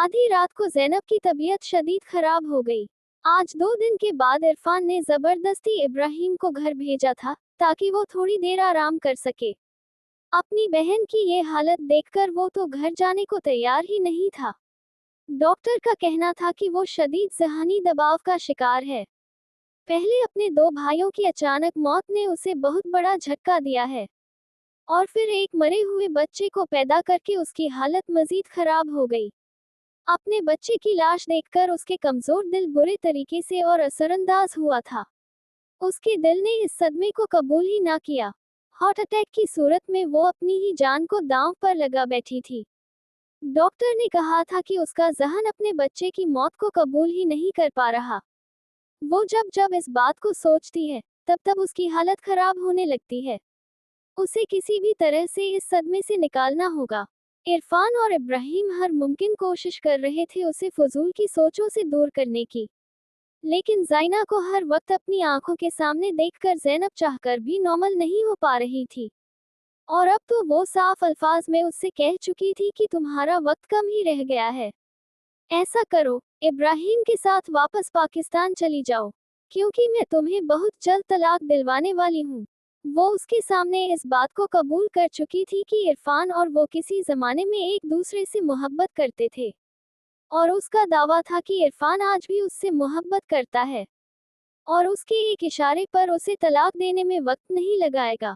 आधी रात को ज़ैनब की तबीयत शदीद खराब हो गई। आज 2 दिन के बाद इरफान ने जबरदस्ती इब्राहिम को घर भेजा था ताकि वो थोड़ी देर आराम कर सके। अपनी बहन की ये हालत देखकर वो तो घर जाने को तैयार ही नहीं था। डॉक्टर का कहना था कि वो शदीद ज़हनी दबाव का शिकार है। पहले अपने 2 भाइयों की अचानक मौत ने उसे बहुत बड़ा झटका दिया है, और फिर एक मरे हुए बच्चे को पैदा करके उसकी हालत मजीद खराब हो गई। अपने बच्चे की लाश देखकर उसके कमजोर दिल बुरे तरीके से और असरअंदाज हुआ था। उसके दिल ने इस सदमे को कबूल ही ना किया। हार्ट अटैक की सूरत में वो अपनी ही जान को दांव पर लगा बैठी थी। डॉक्टर ने कहा था कि उसका जहन अपने बच्चे की मौत को कबूल ही नहीं कर पा रहा। वो जब जब इस बात को सोचती है, तब तब उसकी हालत खराब होने लगती है। उसे किसी भी तरह से इस सदमे से निकालना होगा। इरफान और इब्राहिम हर मुमकिन कोशिश कर रहे थे उसे फजूल की सोचों से दूर करने की, लेकिन जाइना को हर वक्त अपनी आंखों के सामने देखकर ज़ैनब चाहकर भी नॉर्मल नहीं हो पा रही थी। और अब तो वो साफ अल्फाज में उससे कह चुकी थी कि तुम्हारा वक्त कम ही रह गया है। ऐसा करो, इब्राहिम के साथ वापस पाकिस्तान चली जाओ, क्योंकि मैं तुम्हें बहुत जल्द तलाक दिलवाने वाली हूँ। वो उसके सामने इस बात को कबूल कर चुकी थी कि इरफान और वो किसी जमाने में एक दूसरे से मोहब्बत करते थे, और उसका दावा था कि इरफान आज भी उससे मोहब्बत करता है और उसके एक इशारे पर उसे तलाक देने में वक्त नहीं लगाएगा।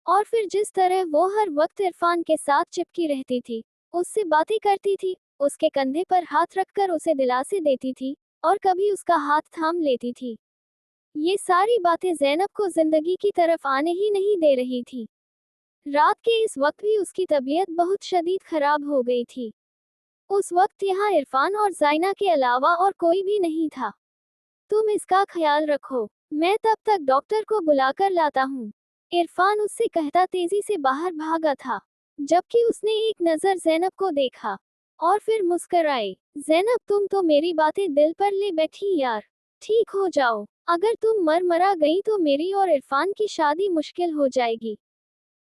और फिर जिस तरह वो हर वक्त इरफान के साथ चिपकी रहती थी, उससे बातें करती थी, उसके कंधे पर हाथ रखकर उसे दिलासे देती थी, और कभी उसका हाथ थाम लेती थी, ये सारी बातें ज़ैनब को जिंदगी की तरफ आने ही नहीं दे रही थी। रात के इस वक्त भी उसकी तबीयत बहुत शदीद खराब हो गई थी। उस वक्त यहाँ इरफान और जाइना के अलावा और कोई भी नहीं था। तुम इसका ख्याल रखो, मैं तब तक डॉक्टर को बुलाकर लाता हूँ। इरफान उससे कहता तेजी से बाहर भागा था, जबकि उसने एक नज़र ज़ैनब को देखा और फिर मुस्कराई। ज़ैनब, तुम तो मेरी बातें दिल पर ले बैठी यार। ठीक हो जाओ, अगर तुम मरा गई तो मेरी और इरफान की शादी मुश्किल हो जाएगी।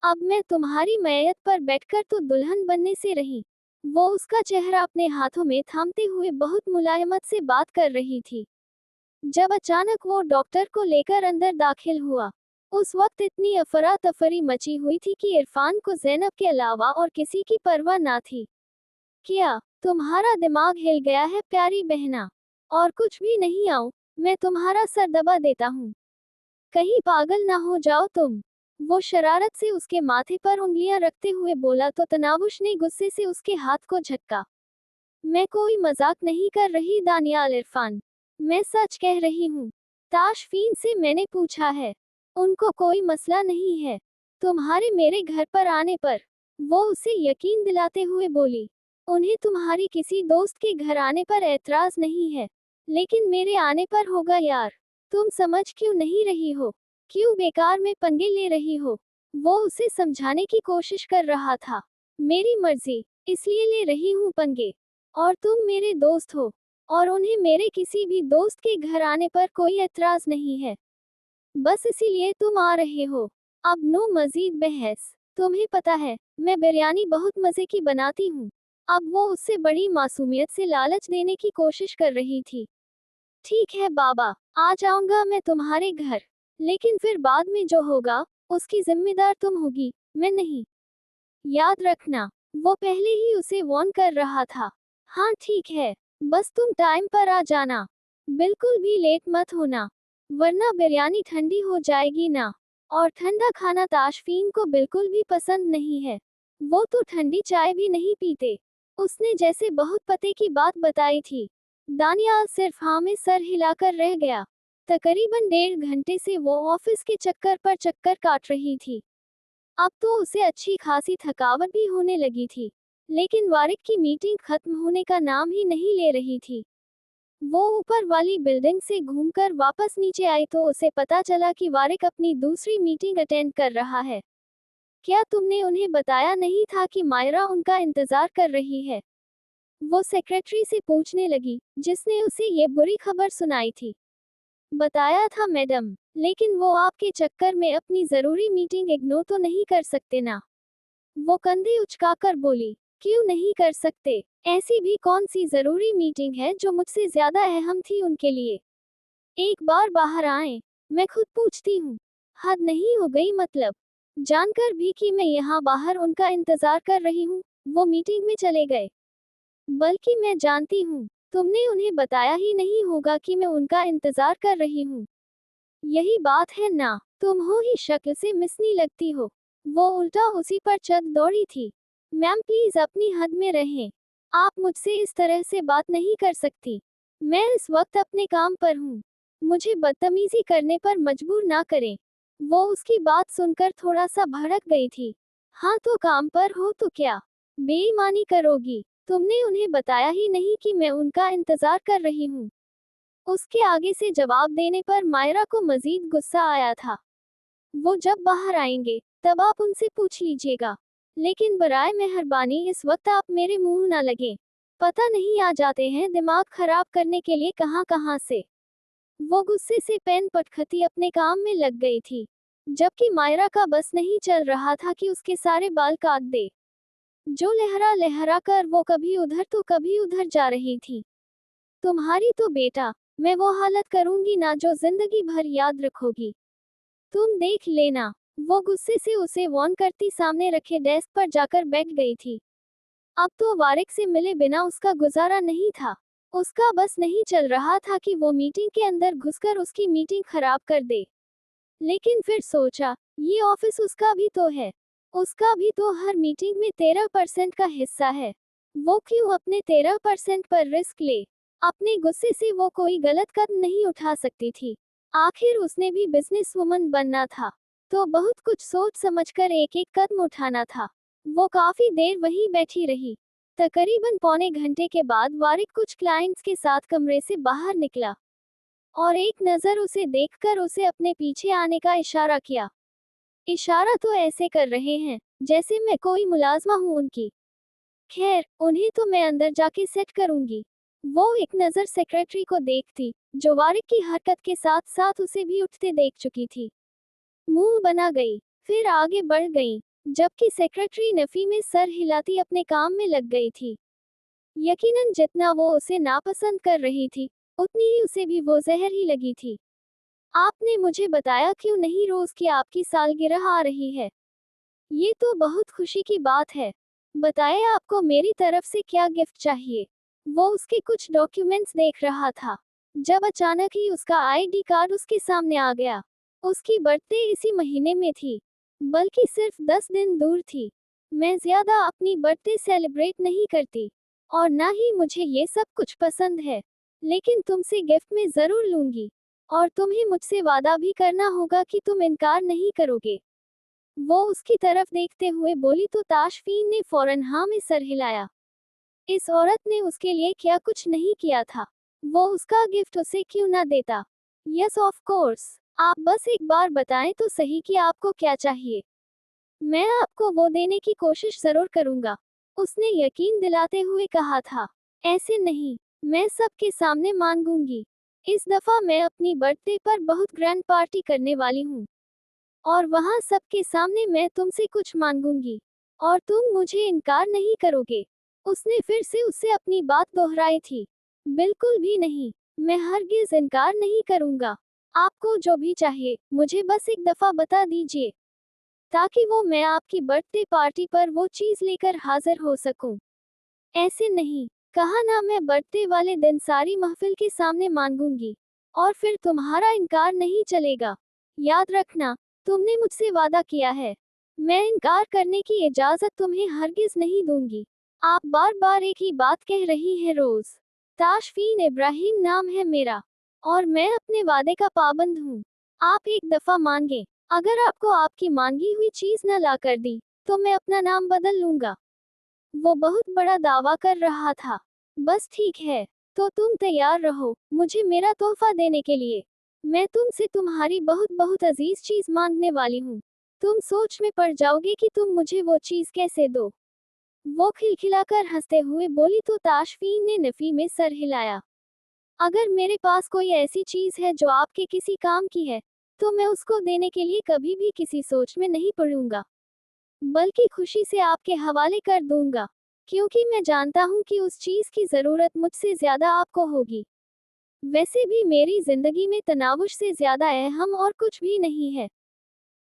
अब मैं तुम्हारी मैयत पर बैठकर तो दुल्हन बनने से रही। वो उसका चेहरा अपने हाथों में थामते हुए बहुत मुलायमत से बात कर रही थी, जब अचानक वो डॉक्टर को लेकर अंदर दाखिल हुआ। उस वक्त इतनी अफरा तफरी मची हुई थी कि इरफान को ज़ैनब के अलावा और किसी की परवाह ना थी। क्या तुम्हारा दिमाग हिल गया है प्यारी बहना? और कुछ भी नहीं, आओ, मैं तुम्हारा सर दबा देता हूँ, कहीं पागल ना हो जाओ तुम। वो शरारत से उसके माथे पर उंगलियां रखते हुए बोला तो तनावुश ने गुस्से से उसके हाथ को झटका। मैं कोई मजाक नहीं कर रही दानियाल इरफान, मैं सच कह रही हूँ। ताशफीन से मैंने पूछा है, उनको कोई मसला नहीं है तुम्हारे मेरे घर पर आने पर। वो उसे यकीन दिलाते हुए बोली, उन्हें तुम्हारी किसी दोस्त के घर आने पर एतराज नहीं है, लेकिन मेरे आने पर होगा यार। तुम समझ क्यों नहीं रही हो? क्यों बेकार में पंगे ले रही हो? वो उसे समझाने की कोशिश कर रहा था। मेरी मर्जी, इसलिए ले रही हूँ पंगे। और तुम मेरे दोस्त हो, और उन्हें मेरे किसी भी दोस्त के घर आने पर कोई एतराज नहीं है, बस इसीलिए तुम आ रहे हो। अब नो मजीद बहस। तुम्हें पता है, मैं बिरयानी बहुत मज़े की बनाती हूँ। अब वो उससे बड़ी मासूमियत से लालच देने की कोशिश कर रही थी। ठीक है बाबा, आ जाऊंगा मैं तुम्हारे घर, लेकिन फिर बाद में जो होगा उसकी जिम्मेदार तुम होगी, मैं नहीं। याद रखना। वो पहले ही उसे वॉर्न कर रहा था। हाँ ठीक है, बस तुम टाइम पर आ जाना, बिल्कुल भी लेट मत होना, वरना बिरयानी ठंडी हो जाएगी ना। और ठंडा खाना ताशफीन को बिल्कुल भी पसंद नहीं है, वो तो ठंडी चाय भी नहीं पीते। उसने जैसे बहुत पते की बात बताई थी। दानियाल सिर्फ हाँ में सर हिलाकर रह गया। तकरीबन 1.5 घंटे से वो ऑफिस के चक्कर पर चक्कर काट रही थी। अब तो उसे अच्छी खासी थकावट भी होने लगी थी, लेकिन वारिक की मीटिंग खत्म होने का नाम ही नहीं ले रही थी। वो ऊपर वाली बिल्डिंग से घूमकर वापस नीचे आई तो उसे पता चला कि वारिक अपनी दूसरी मीटिंग अटेंड कर रहा है। क्या तुमने उन्हें बताया नहीं था कि मायरा उनका इंतजार कर रही है? वो सेक्रेटरी से पूछने लगी, जिसने उसे ये बुरी खबर सुनाई थी। बताया था मैडम, लेकिन वो आपके चक्कर में अपनी जरूरी मीटिंग इग्नोर तो नहीं कर सकते ना। वो कंधे उचकाकर बोली, क्यों नहीं कर सकते? ऐसी भी कौन सी जरूरी मीटिंग है जो मुझसे ज्यादा अहम थी उनके लिए? एक बार बाहर आए, मैं खुद पूछती हूँ। हद नहीं हो गई मतलब? जानकर भी कि मैं यहाँ बाहर उनका इंतजार कर रही हूँ, वो मीटिंग में चले गए। बल्कि मैं जानती हूँ, तुमने उन्हें बताया ही नहीं होगा कि मैं उनका इंतजार कर रही हूँ। यही बात है ना, तुम हो ही शक्ल से मिसनी लगती हो। वो उल्टा उसी पर चढ़ दौड़ी थी। मैम प्लीज अपनी हद में रहें। आप मुझसे इस तरह से बात नहीं कर सकती। मैं इस वक्त अपने काम पर हूँ। मुझे बदतमीजी करने पर मजबूर ना करें। वो उसकी बात सुनकर थोड़ा सा भड़क गई थी। हाँ तो काम पर हो तो क्या बेईमानी करोगी? तुमने उन्हें बताया ही नहीं कि मैं उनका इंतजार कर रही हूँ। उसके आगे से जवाब देने पर मायरा को मजीद गुस्सा आया था। वो जब बाहर आएंगे, तब आप उनसे पूछ लीजिएगा। लेकिन बराए मेहरबानी इस वक्त आप मेरे मुंह ना लगे। पता नहीं आ जाते हैं दिमाग खराब करने के लिए कहां कहां से। वो गुस्से से पेन पटखती अपने काम में लग गई थी, जबकि मायरा का बस नहीं चल रहा था कि उसके सारे बाल काट दे। जो लहरा लहरा कर वो कभी उधर तो कभी उधर जा रही थी। तुम्हारी तो बेटा, मैं वो हालत करूंगी ना जो जिंदगी भर याद रखोगी। तुम देख लेना। वो गुस्से से उसे वॉर्न करती सामने रखे डेस्क पर जाकर बैठ गई थी। अब तो वारिक से मिले बिना उसका गुजारा नहीं था। उसका बस नहीं चल रहा था कि वो मीटिंग के अंदर घुसकर उसकी मीटिंग खराब कर दे। लेकिन फिर सोचा, ये ऑफिस उसका भी तो है। उसका भी तो हर मीटिंग में 13% का हिस्सा है। वो क्यों अपने 13% पर रिस्क ले? अपने गुस्से से वो कोई गलत कदम नहीं उठा सकती थी। आखिर उसने भी बिजनेस वुमन बनना था, तो बहुत कुछ सोच समझकर एक एक कदम उठाना था। वो काफी देर वहीं बैठी रही। तकरीबन पौने घंटे के बाद वारिक कुछ क्लाइंट्स के साथ कमरे से बाहर निकला और एक नजर उसे देखकर उसे अपने पीछे आने का इशारा किया। इशारा तो ऐसे कर रहे हैं जैसे मैं कोई मुलाजमा हूं उनकी। खैर, उन्हें तो मैं अंदर जाके सेट करूंगी। वो एक नजर सेक्रेटरी को देखती, जो वारिक की हरकत के साथ साथ उसे भी उठते देख चुकी थी। मुंह बना गई, फिर आगे बढ़ गई, जबकि सेक्रेटरी नफी में सर हिलाती अपने काम में लग गई थी। यकीनन जितना वो उसे नापसंद कर रही थी, उतनी ही उसे भी वो जहर ही लगी थी। आपने मुझे बताया क्यों नहीं रोज की आपकी सालगिरह आ रही है? ये तो बहुत खुशी की बात है। बताए आपको मेरी तरफ से क्या गिफ्ट चाहिए? वो उसके कुछ डॉक्यूमेंट्स देख रहा था, जब अचानक ही उसका आईडी कार्ड उसके सामने आ गया। उसकी बर्थडे इसी महीने में थी, बल्कि सिर्फ 10 दिन दूर थी। मैं ज्यादा अपनी बर्थडे सेलिब्रेट नहीं करती, और ना ही मुझे ये सब कुछ पसंद है। लेकिन तुमसे गिफ्ट में जरूर लूंगी, और तुम्हें मुझसे वादा भी करना होगा कि तुम इनकार नहीं करोगे। वो उसकी तरफ देखते हुए बोली तो ताशफीन ने फौरन हाँ में सर हिलाया। इस औरत ने उसके लिए क्या कुछ नहीं किया था? वो उसका गिफ्ट उसे क्यों ना देता? Yes of course. आप बस एक बार बताएं तो सही कि आपको क्या चाहिए। मैं आपको वो देने की कोशिश जरूर करूंगा, उसने यकीन दिलाते हुए कहा था। ऐसे नहीं, मैं सबके सामने मांगूंगी। इस दफा मैं अपनी बर्थडे पर बहुत ग्रैंड पार्टी करने वाली हूँ, और वहां सबके सामने मैं तुमसे कुछ मांगूंगी, और तुम मुझे इनकार नहीं करोगे। उसने फिर से उससे अपनी बात दोहराई थी। बिल्कुल भी नहीं, मैं हरगिज इनकार नहीं करूंगा। आपको जो भी चाहिए, मुझे बस एक दफा बता दीजिए, ताकि वो मैं आपकी बर्थडे पार्टी पर वो चीज लेकर हाजिर हो सकूं। ऐसे नहीं, कहा ना, मैं बर्थडे वाले दिन सारी महफिल के सामने मांगूंगी, और फिर तुम्हारा इनकार नहीं चलेगा। याद रखना, तुमने मुझसे वादा किया है। मैं इनकार करने की इजाजत तुम्हें हरगिज नहीं दूंगी। आप बार बार एक ही बात कह रही हैं रोज। ताशफीन इब्राहिम नाम है मेरा, और मैं अपने वादे का पाबंद हूँ। आप एक दफा मांगे, अगर आपको आपकी मांगी हुई चीज न ला कर दी, तो मैं अपना नाम बदल लूंगा। वो बहुत बड़ा दावा कर रहा था। बस ठीक है, तो तुम तैयार रहो मुझे मेरा तोहफा देने के लिए। मैं तुमसे तुम्हारी बहुत बहुत अजीज चीज मांगने वाली हूँ। तुम सोच में पड़ जाओगे कि तुम मुझे वो चीज कैसे दो। वो खिलखिलाकर हंसते हुए बोली तो ताशफीन ने नफी में सर हिलाया। अगर मेरे पास कोई ऐसी चीज है जो आपके किसी काम की है, तो मैं उसको देने के लिए कभी भी किसी सोच में नहीं पड़ूंगा, बल्कि खुशी से आपके हवाले कर दूंगा। क्योंकि मैं जानता हूँ कि उस चीज की जरूरत मुझसे ज्यादा आपको होगी। वैसे भी मेरी जिंदगी में तनावुश से ज्यादा अहम और कुछ भी नहीं है,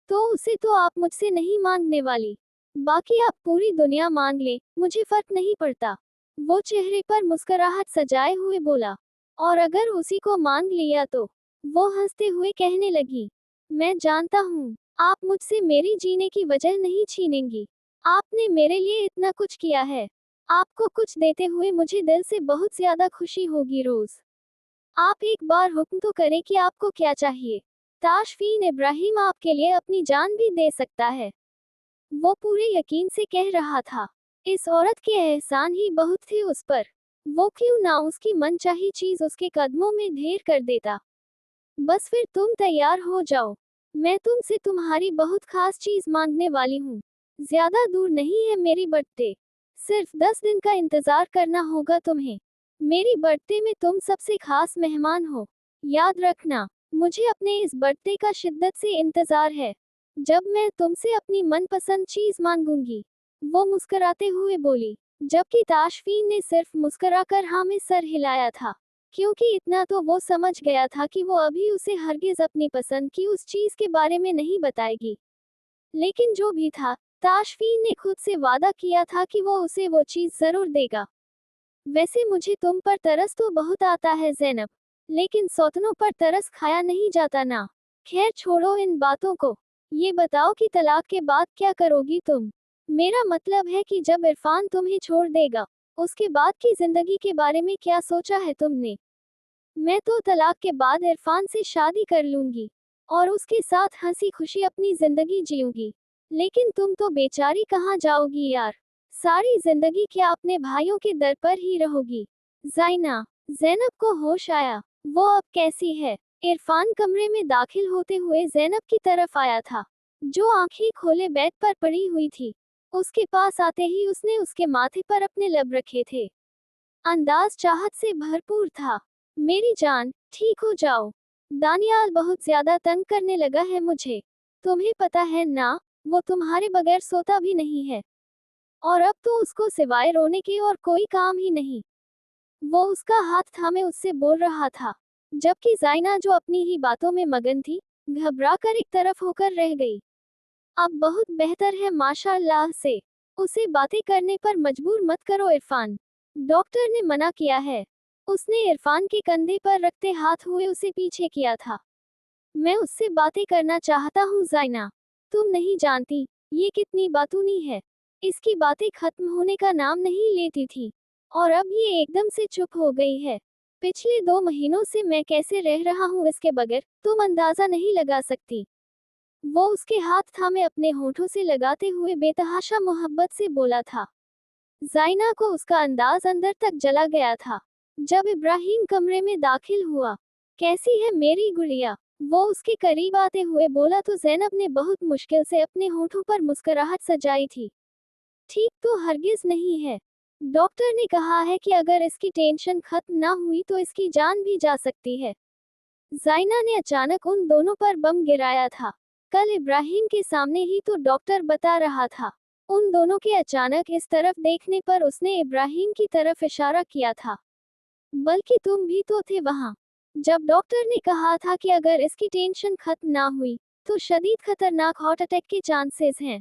तो उसे तो आप मुझसे नहीं मांगने वाली। बाकी आप पूरी दुनिया मांग ले, मुझे फर्क नहीं पड़ता। वो चेहरे पर मुस्कुराहट सजाए हुए बोला। और अगर उसी को मांग लिया तो? वो हंसते हुए कहने लगी, मैं जानता हूँ, आप मुझसे मेरी जीने की वजह नहीं छीनेंगी। आपने मेरे लिए इतना कुछ किया है। आपको कुछ देते हुए मुझे दिल से बहुत ज्यादा खुशी होगी रोज। आप एक बार हुक्म तो करें कि आपको क्या चाहिए। ताशफीन इब्राहिम आपके लिए अपनी जान भी दे सकता है। वो पूरे यकीन से कह रहा था। इस औरत के एहसान ही बहुत थे उस पर। वो क्यों ना उसकी मनचाही चीज उसके कदमों में ढेर कर देता। बस फिर तुम तैयार हो जाओ। मैं तुमसे तुम्हारी बहुत खास चीज मांगने वाली हूँ। ज्यादा दूर नहीं है मेरी बर्थडे। सिर्फ 10 दिन का इंतजार करना होगा तुम्हें। मेरी बर्थडे में तुम सबसे खास मेहमान हो। याद रखना, मुझे अपने इस बर्थडे का शिद्दत से इंतजार है, जब मैं तुमसे अपनी मनपसंद चीज मांगूंगी। वो मुस्कुराते हुए बोली, जबकि ताशफीन ने सिर्फ मुस्कुराकर हाँ में सर हिलाया था, क्योंकि इतना तो वो समझ गया था कि वो अभी उसे हरगिज अपनी पसंद की उस चीज के बारे में नहीं बताएगी। लेकिन जो भी था, ताशफीन ने खुद से वादा किया था कि वो उसे वो चीज जरूर देगा। वैसे मुझे तुम पर तरस तो बहुत आता है ज़ैनब, लेकिन सौतनों पर तरस खाया नहीं जाता ना। खैर छोड़ो इन बातों को। ये बताओ कि तलाक के बाद क्या करोगी तुम? मेरा मतलब है कि जब इरफान तुम्हें छोड़ देगा, उसके बाद की जिंदगी के बारे में क्या सोचा है तुमने? मैं तो तलाक के बाद इरफान से शादी कर लूंगी और उसके साथ हंसी खुशी अपनी जिंदगी जीऊंगी। लेकिन तुम तो बेचारी कहाँ जाओगी यार? सारी जिंदगी क्या अपने भाइयों के दर पर ही रहोगी? जाइना। ज़ैनब को होश आया। वो अब कैसी है? इरफान कमरे में दाखिल होते हुए ज़ैनब की तरफ आया था, जो आंखें खोले बेड पर पड़ी हुई थी। उसके पास आते ही उसने उसके माथे पर अपने लब रखे थे। अंदाज चाहत से भरपूर था। मेरी जान, ठीक हो जाओ। दानियाल बहुत ज्यादा तंग करने लगा है मुझे। तुम्हें पता है ना, वो तुम्हारे बगैर सोता भी नहीं है। और अब तो उसको सिवाय रोने के और कोई काम ही नहीं। वो उसका हाथ थामे उससे बोल रहा था, जबकि जाइना जो अपनी ही बातों में मगन थी, घबरा कर एक तरफ होकर रह गई। अब बहुत बेहतर है माशाअल्लाह से। उसे बातें करने पर मजबूर मत करो इरफान। डॉक्टर ने मना किया है। उसने इरफान के कंधे पर रखते हाथ हुए उसे पीछे किया था। मैं उससे बातें करना चाहता हूँ जाइना। तुम नहीं जानती, ये कितनी बातूनी है। इसकी बातें खत्म होने का नाम नहीं लेती थी। और अब ये एकदम से चुप हो गई है। पिछले 2 महीनों से मैं कैसे रह रहा हूँ इसके बगैर, तुम अंदाजा नहीं लगा सकती। वो उसके हाथ थामे अपने होठों से लगाते हुए बेतहाशा मोहब्बत से बोला था। जाइना को उसका अंदाज अंदर तक जला गया था। जब इब्राहिम कमरे में दाखिल हुआ, कैसी है मेरी गुड़िया? वो उसके करीब आते हुए बोला तो ज़ैनब ने बहुत मुश्किल से अपने होठों पर मुस्कुराहट सजाई थी। ठीक तो हरगिज नहीं है। डॉक्टर ने कहा है कि अगर इसकी टेंशन खत्म ना हुई तो इसकी जान भी जा सकती है। जाइना ने अचानक उन दोनों पर बम गिराया था। कल इब्राहिम के सामने ही तो डॉक्टर बता रहा था। उन दोनों के अचानक इस तरफ देखने पर उसने इब्राहिम की तरफ इशारा किया था। बल्कि तुम भी तो थे वहां, जब डॉक्टर ने कहा था कि अगर इसकी टेंशन खत्म ना हुई तो शदीद खतरनाक हार्ट अटैक के चांसेस हैं।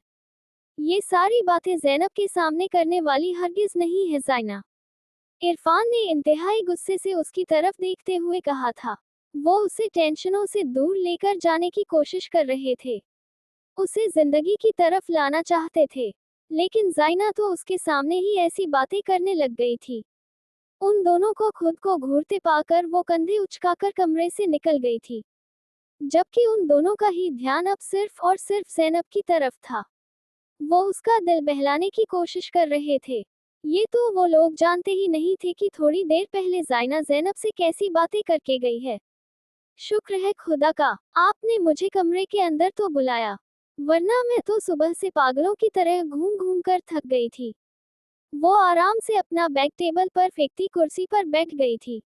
ये सारी बातें ज़ैनब के सामने करने वाली हरगिज नहीं है जाइना। इरफान ने इंतहाई गुस्से से उसकी तरफ देखते हुए कहा था। वो उसे टेंशनों से दूर लेकर जाने की कोशिश कर रहे थे, उसे जिंदगी की तरफ लाना चाहते थे। लेकिन जाइना तो उसके सामने ही ऐसी बातें करने लग गई थी। उन दोनों को खुद को घूरते पाकर वो कंधे उचकाकर कमरे से निकल गई थी, जबकि उन दोनों का ही ध्यान अब सिर्फ और सिर्फ ज़ैनब की तरफ था। वो उसका दिल बहलाने की कोशिश कर रहे थे। ये तो वो लोग जानते ही नहीं थे कि थोड़ी देर पहले जाइना ज़ैनब से कैसी बातें करके गई है। शुक्र है खुदा का, आपने मुझे कमरे के अंदर तो बुलाया, वरना मैं तो सुबह से पागलों की तरह घूम घूम कर थक गई थी। वो आराम से अपना बैग टेबल पर फेंकती कुर्सी पर बैठ गई थी।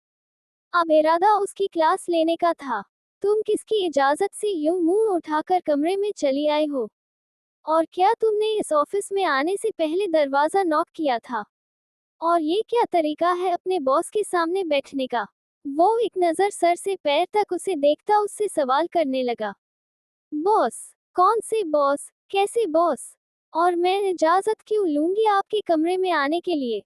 अब इरादा उसकी क्लास लेने का था। तुम किसकी इजाजत से यूं मुंह उठाकर कमरे में चली आई हो? और क्या तुमने इस ऑफिस में आने से पहले दरवाजा नॉक किया था? और ये क्या तरीका है अपने बॉस के सामने बैठने का। वो एक नज़र सर से पैर तक उसे देखता उससे सवाल करने लगा। बॉस? कौन से बॉस? कैसे बॉस? और मैं इजाज़त क्यों लूंगी आपके कमरे में आने के लिए?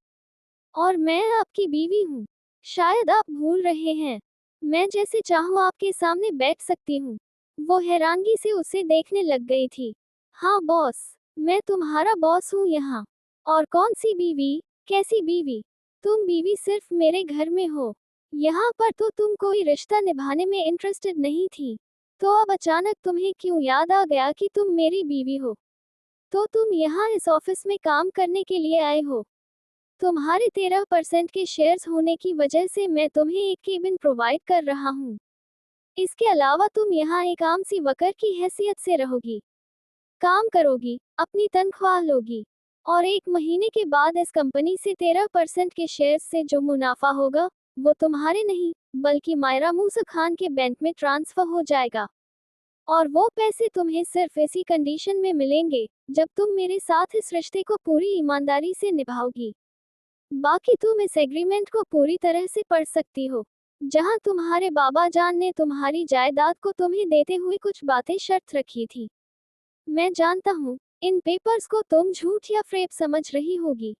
और मैं आपकी बीवी हूँ। शायद आप भूल रहे हैं। मैं जैसे चाहूँ आपके सामने बैठ सकती हूँ। वो हैरानगी से उसे देखने लग गई थी। हाँ बॉस, मैं तुम्हारा बॉस हूँ यहाँ। और कौन सी बीवी? कैसी बीवी? तुम बीवी सिर्फ मेरे घर में हो। यहाँ पर तो तुम कोई रिश्ता निभाने में इंटरेस्टेड नहीं थी। तो अब अचानक तुम्हें क्यों याद आ गया कि तुम मेरी बीवी हो? तो तुम यहाँ इस ऑफिस में काम करने के लिए आए हो। तुम्हारे 13% के शेयर्स होने की वजह से मैं तुम्हें एक केबिन प्रोवाइड कर रहा हूँ। इसके अलावा तुम यहाँ एक आम सी वर्कर की हैसियत से रहोगी, काम करोगी, अपनी तनख्वाह लोगी, और 1 महीने के बाद इस कंपनी से 13% के शेयर्स से जो मुनाफा होगा वो तुम्हारे नहीं बल्कि मायरा मूसा खान के बैंक में ट्रांसफर हो जाएगा। और वो पैसे तुम्हें सिर्फ इसी कंडीशन में मिलेंगे जब तुम मेरे साथ इस रिश्ते को पूरी ईमानदारी से निभाओगी। बाकी तुम इस एग्रीमेंट को पूरी तरह से पढ़ सकती हो, जहां तुम्हारे बाबा जान ने तुम्हारी जायदाद को तुम्हें देते हुए कुछ बातें शर्त रखी थी। मैं जानता हूँ इन पेपर्स को तुम झूठ या फ्रेब समझ रही होगी,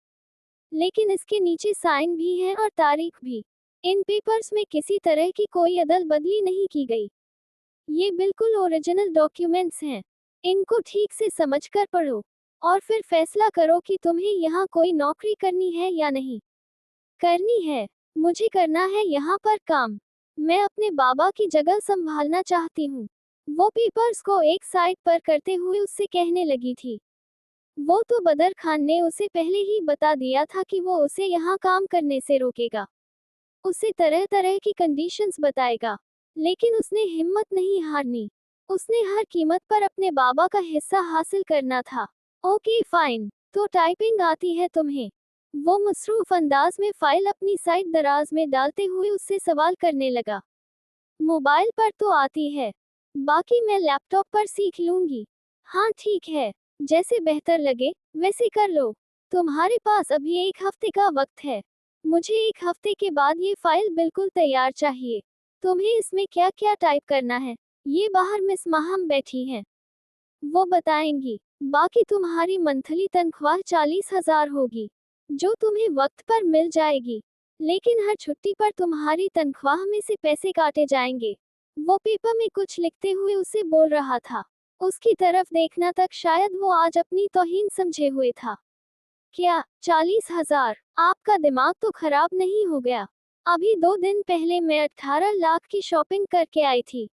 लेकिन इसके नीचे साइन भी है और तारीख भी। इन पेपर्स में किसी तरह की कोई अदल बदली नहीं की गई। ये बिल्कुल ओरिजिनल डॉक्यूमेंट्स हैं। इनको ठीक से समझकर पढ़ो और फिर फैसला करो कि तुम्हें यहाँ कोई नौकरी करनी है या नहीं। करनी है। मुझे करना है यहाँ पर काम। मैं अपने बाबा की जगह संभालना चाहती हूँ। वो पेपर्स को एक साइड पर करते हुए उससे कहने लगी थी। वो तो बदर खान ने उसे पहले ही बता दिया था कि वो उसे यहाँ काम करने से रोकेगा, उसे तरह तरह की कंडीशंस बताएगा, लेकिन उसने हिम्मत नहीं हारनी। उसने हर कीमत पर अपने बाबा का हिस्सा हासिल करना था। ओके फाइन, तो टाइपिंग आती है तुम्हें? वो मसरूफ अंदाज में फाइल अपनी साइड दराज में डालते हुए उससे सवाल करने लगा। मोबाइल पर तो आती है, बाकी मैं लैपटॉप पर सीख लूंगी। हाँ ठीक है, जैसे बेहतर लगे वैसे कर लो। तुम्हारे पास अभी 1 हफ्ते का वक्त है। मुझे 1 हफ्ते के बाद ये फाइल बिल्कुल तैयार चाहिए। तुम्हें इसमें क्या क्या टाइप करना है ये बाहर मिस माहम बैठी हैं, वो बताएंगी। बाकी तुम्हारी मंथली तनख्वाह 40,000 होगी, जो तुम्हें वक्त पर मिल जाएगी, लेकिन हर छुट्टी पर तुम्हारी तनख्वाह में से पैसे काटे जाएंगे। वो पेपर में कुछ लिखते हुए उसे बोल रहा था। उसकी तरफ देखना तक शायद वो आज अपनी तौहीन समझे हुए था। क्या 40,000? आपका दिमाग तो खराब नहीं हो गया? अभी 2 दिन पहले मैं 18 लाख की शॉपिंग करके आई थी।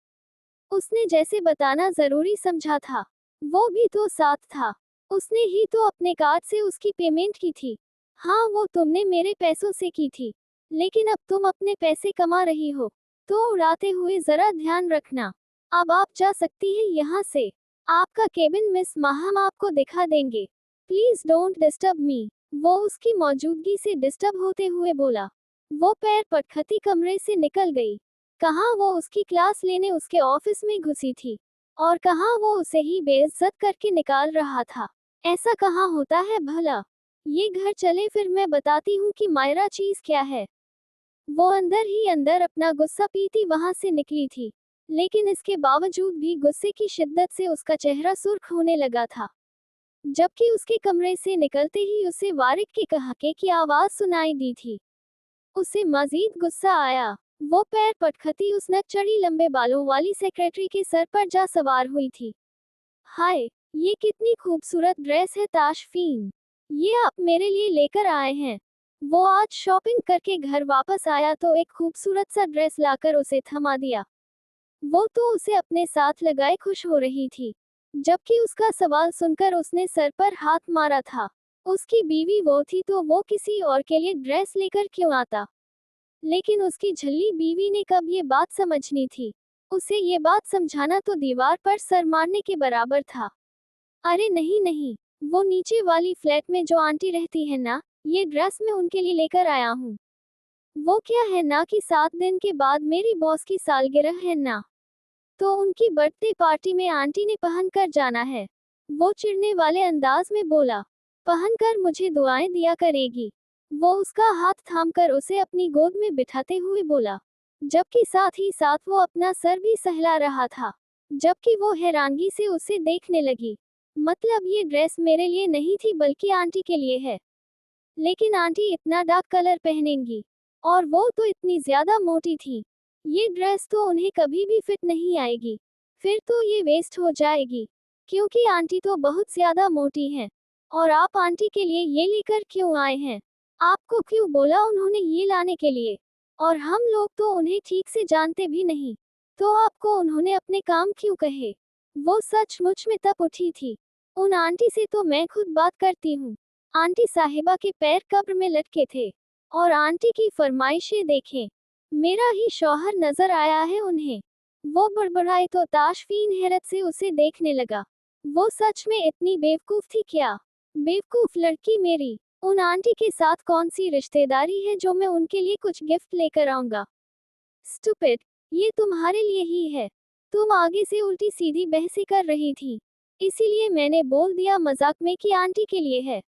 उसने जैसे बताना जरूरी समझा था। वो भी तो साथ था। उसने ही तो अपने कार्ड से उसकी पेमेंट की थी। हाँ वो तुमने मेरे पैसों से की थी, लेकिन अब तुम अपने पैसे कमा रही हो, तो उड़ाते हुए जरा ध्यान रखना। अब आप जा सकती हैं यहाँ से। आपका केबिन मिस माहम आपको दिखा देंगे। प्लीज डोंट डिस्टर्ब मी, वो उसकी मौजूदगी से डिस्टर्ब होते हुए बोला। वो पैर पटखती कमरे से निकल गई। कहाँ वो उसकी क्लास लेने उसके ऑफिस में घुसी थी, और कहाँ वो उसे ही बेइज्जत करके निकाल रहा था। ऐसा कहाँ होता है भला? ये घर चले फिर मैं बताती हूँ कि मायरा चीज क्या है। वो अंदर ही अंदर अपना गुस्सा पीती वहां से निकली थी, लेकिन इसके बावजूद भी गुस्से की शिद्दत से उसका चेहरा सुर्ख होने लगा था। जबकि उसके कमरे से निकलते ही उसे वारिक के कहाके की आवाज सुनाई दी थी। उसे मजीद गुस्सा आया। वो पैर पटखती उस नकचढ़ी लंबे बालों वाली सेक्रेटरी के सर पर जा सवार हुई थी। हाय, ये कितनी खूबसूरत ड्रेस है ताशफीन। ये आप मेरे लिए लेकर आए हैं। वो आज शॉपिंग करके घर वापस आया तो एक खूबसूरत सा ड्रेस लाकर उसे थमा दिया। वो तो उसे अपने साथ लगाए खुश हो रही थी, जबकि उसका सवाल सुनकर उसने सर पर हाथ मारा था। उसकी बीवी वो थी तो वो किसी और के लिए ड्रेस लेकर क्यों आता? लेकिन उसकी झल्ली बीवी ने कब ये बात समझनी थी? उसे ये बात समझाना तो दीवार पर सर मारने के बराबर था। अरे नहीं नहीं, वो नीचे वाली फ्लैट में जो आंटी रहती है ना, ये ड्रेस मैं उनके लिए लेकर आया हूँ। वो क्या है ना कि 7 दिन के बाद मेरी बॉस की सालगिरह है ना, तो उनकी बर्थडे पार्टी में आंटी ने पहन कर जाना है। वो चिढ़ने वाले अंदाज में बोला। पहन कर मुझे दुआएं दिया करेगी। वो उसका हाथ थामकर उसे अपनी गोद में बिठाते हुए बोला, जबकि साथ ही साथ वो अपना सर भी सहला रहा था। जबकि वो हैरानगी से उसे देखने लगी। मतलब ये ड्रेस मेरे लिए नहीं थी बल्कि आंटी के लिए है। लेकिन आंटी इतना डार्क कलर पहनेंगी, और वो तो इतनी ज्यादा मोटी थी। ये ड्रेस तो उन्हें कभी भी फिट नहीं आएगी। फिर तो ये वेस्ट हो जाएगी, क्योंकि आंटी तो बहुत ज्यादा मोटी हैं। और आप आंटी के लिए ये लेकर क्यों आए हैं? आपको क्यों बोला उन्होंने ये लाने के लिए? और हम लोग तो उन्हें ठीक से जानते भी नहीं। तो आपको उन्होंने अपने काम क्यों कहे? वो सचमुच में तप उठी थी। उन आंटी से तो मैं खुद बात करती हूँ। आंटी साहिबा के पैर कब्र में लटके थे, और आंटी की फरमाइशें देखें। मेरा ही शौहर नजर आया है उन्हें। वो बड़बड़ाए तो ताशफीन हैरत से उसे देखने लगा। वो सच में इतनी बेवकूफ थी क्या? बेवकूफ लड़की मेरी। उन आंटी के साथ कौन सी रिश्तेदारी है जो मैं उनके लिए कुछ गिफ्ट लेकर आऊंगा? स्टूपिड, ये तुम्हारे लिए ही है। तुम आगे से उल्टी सीधी बहसें कर रही थी, इसीलिए मैंने बोल दिया मजाक में कि आंटी के लिए है।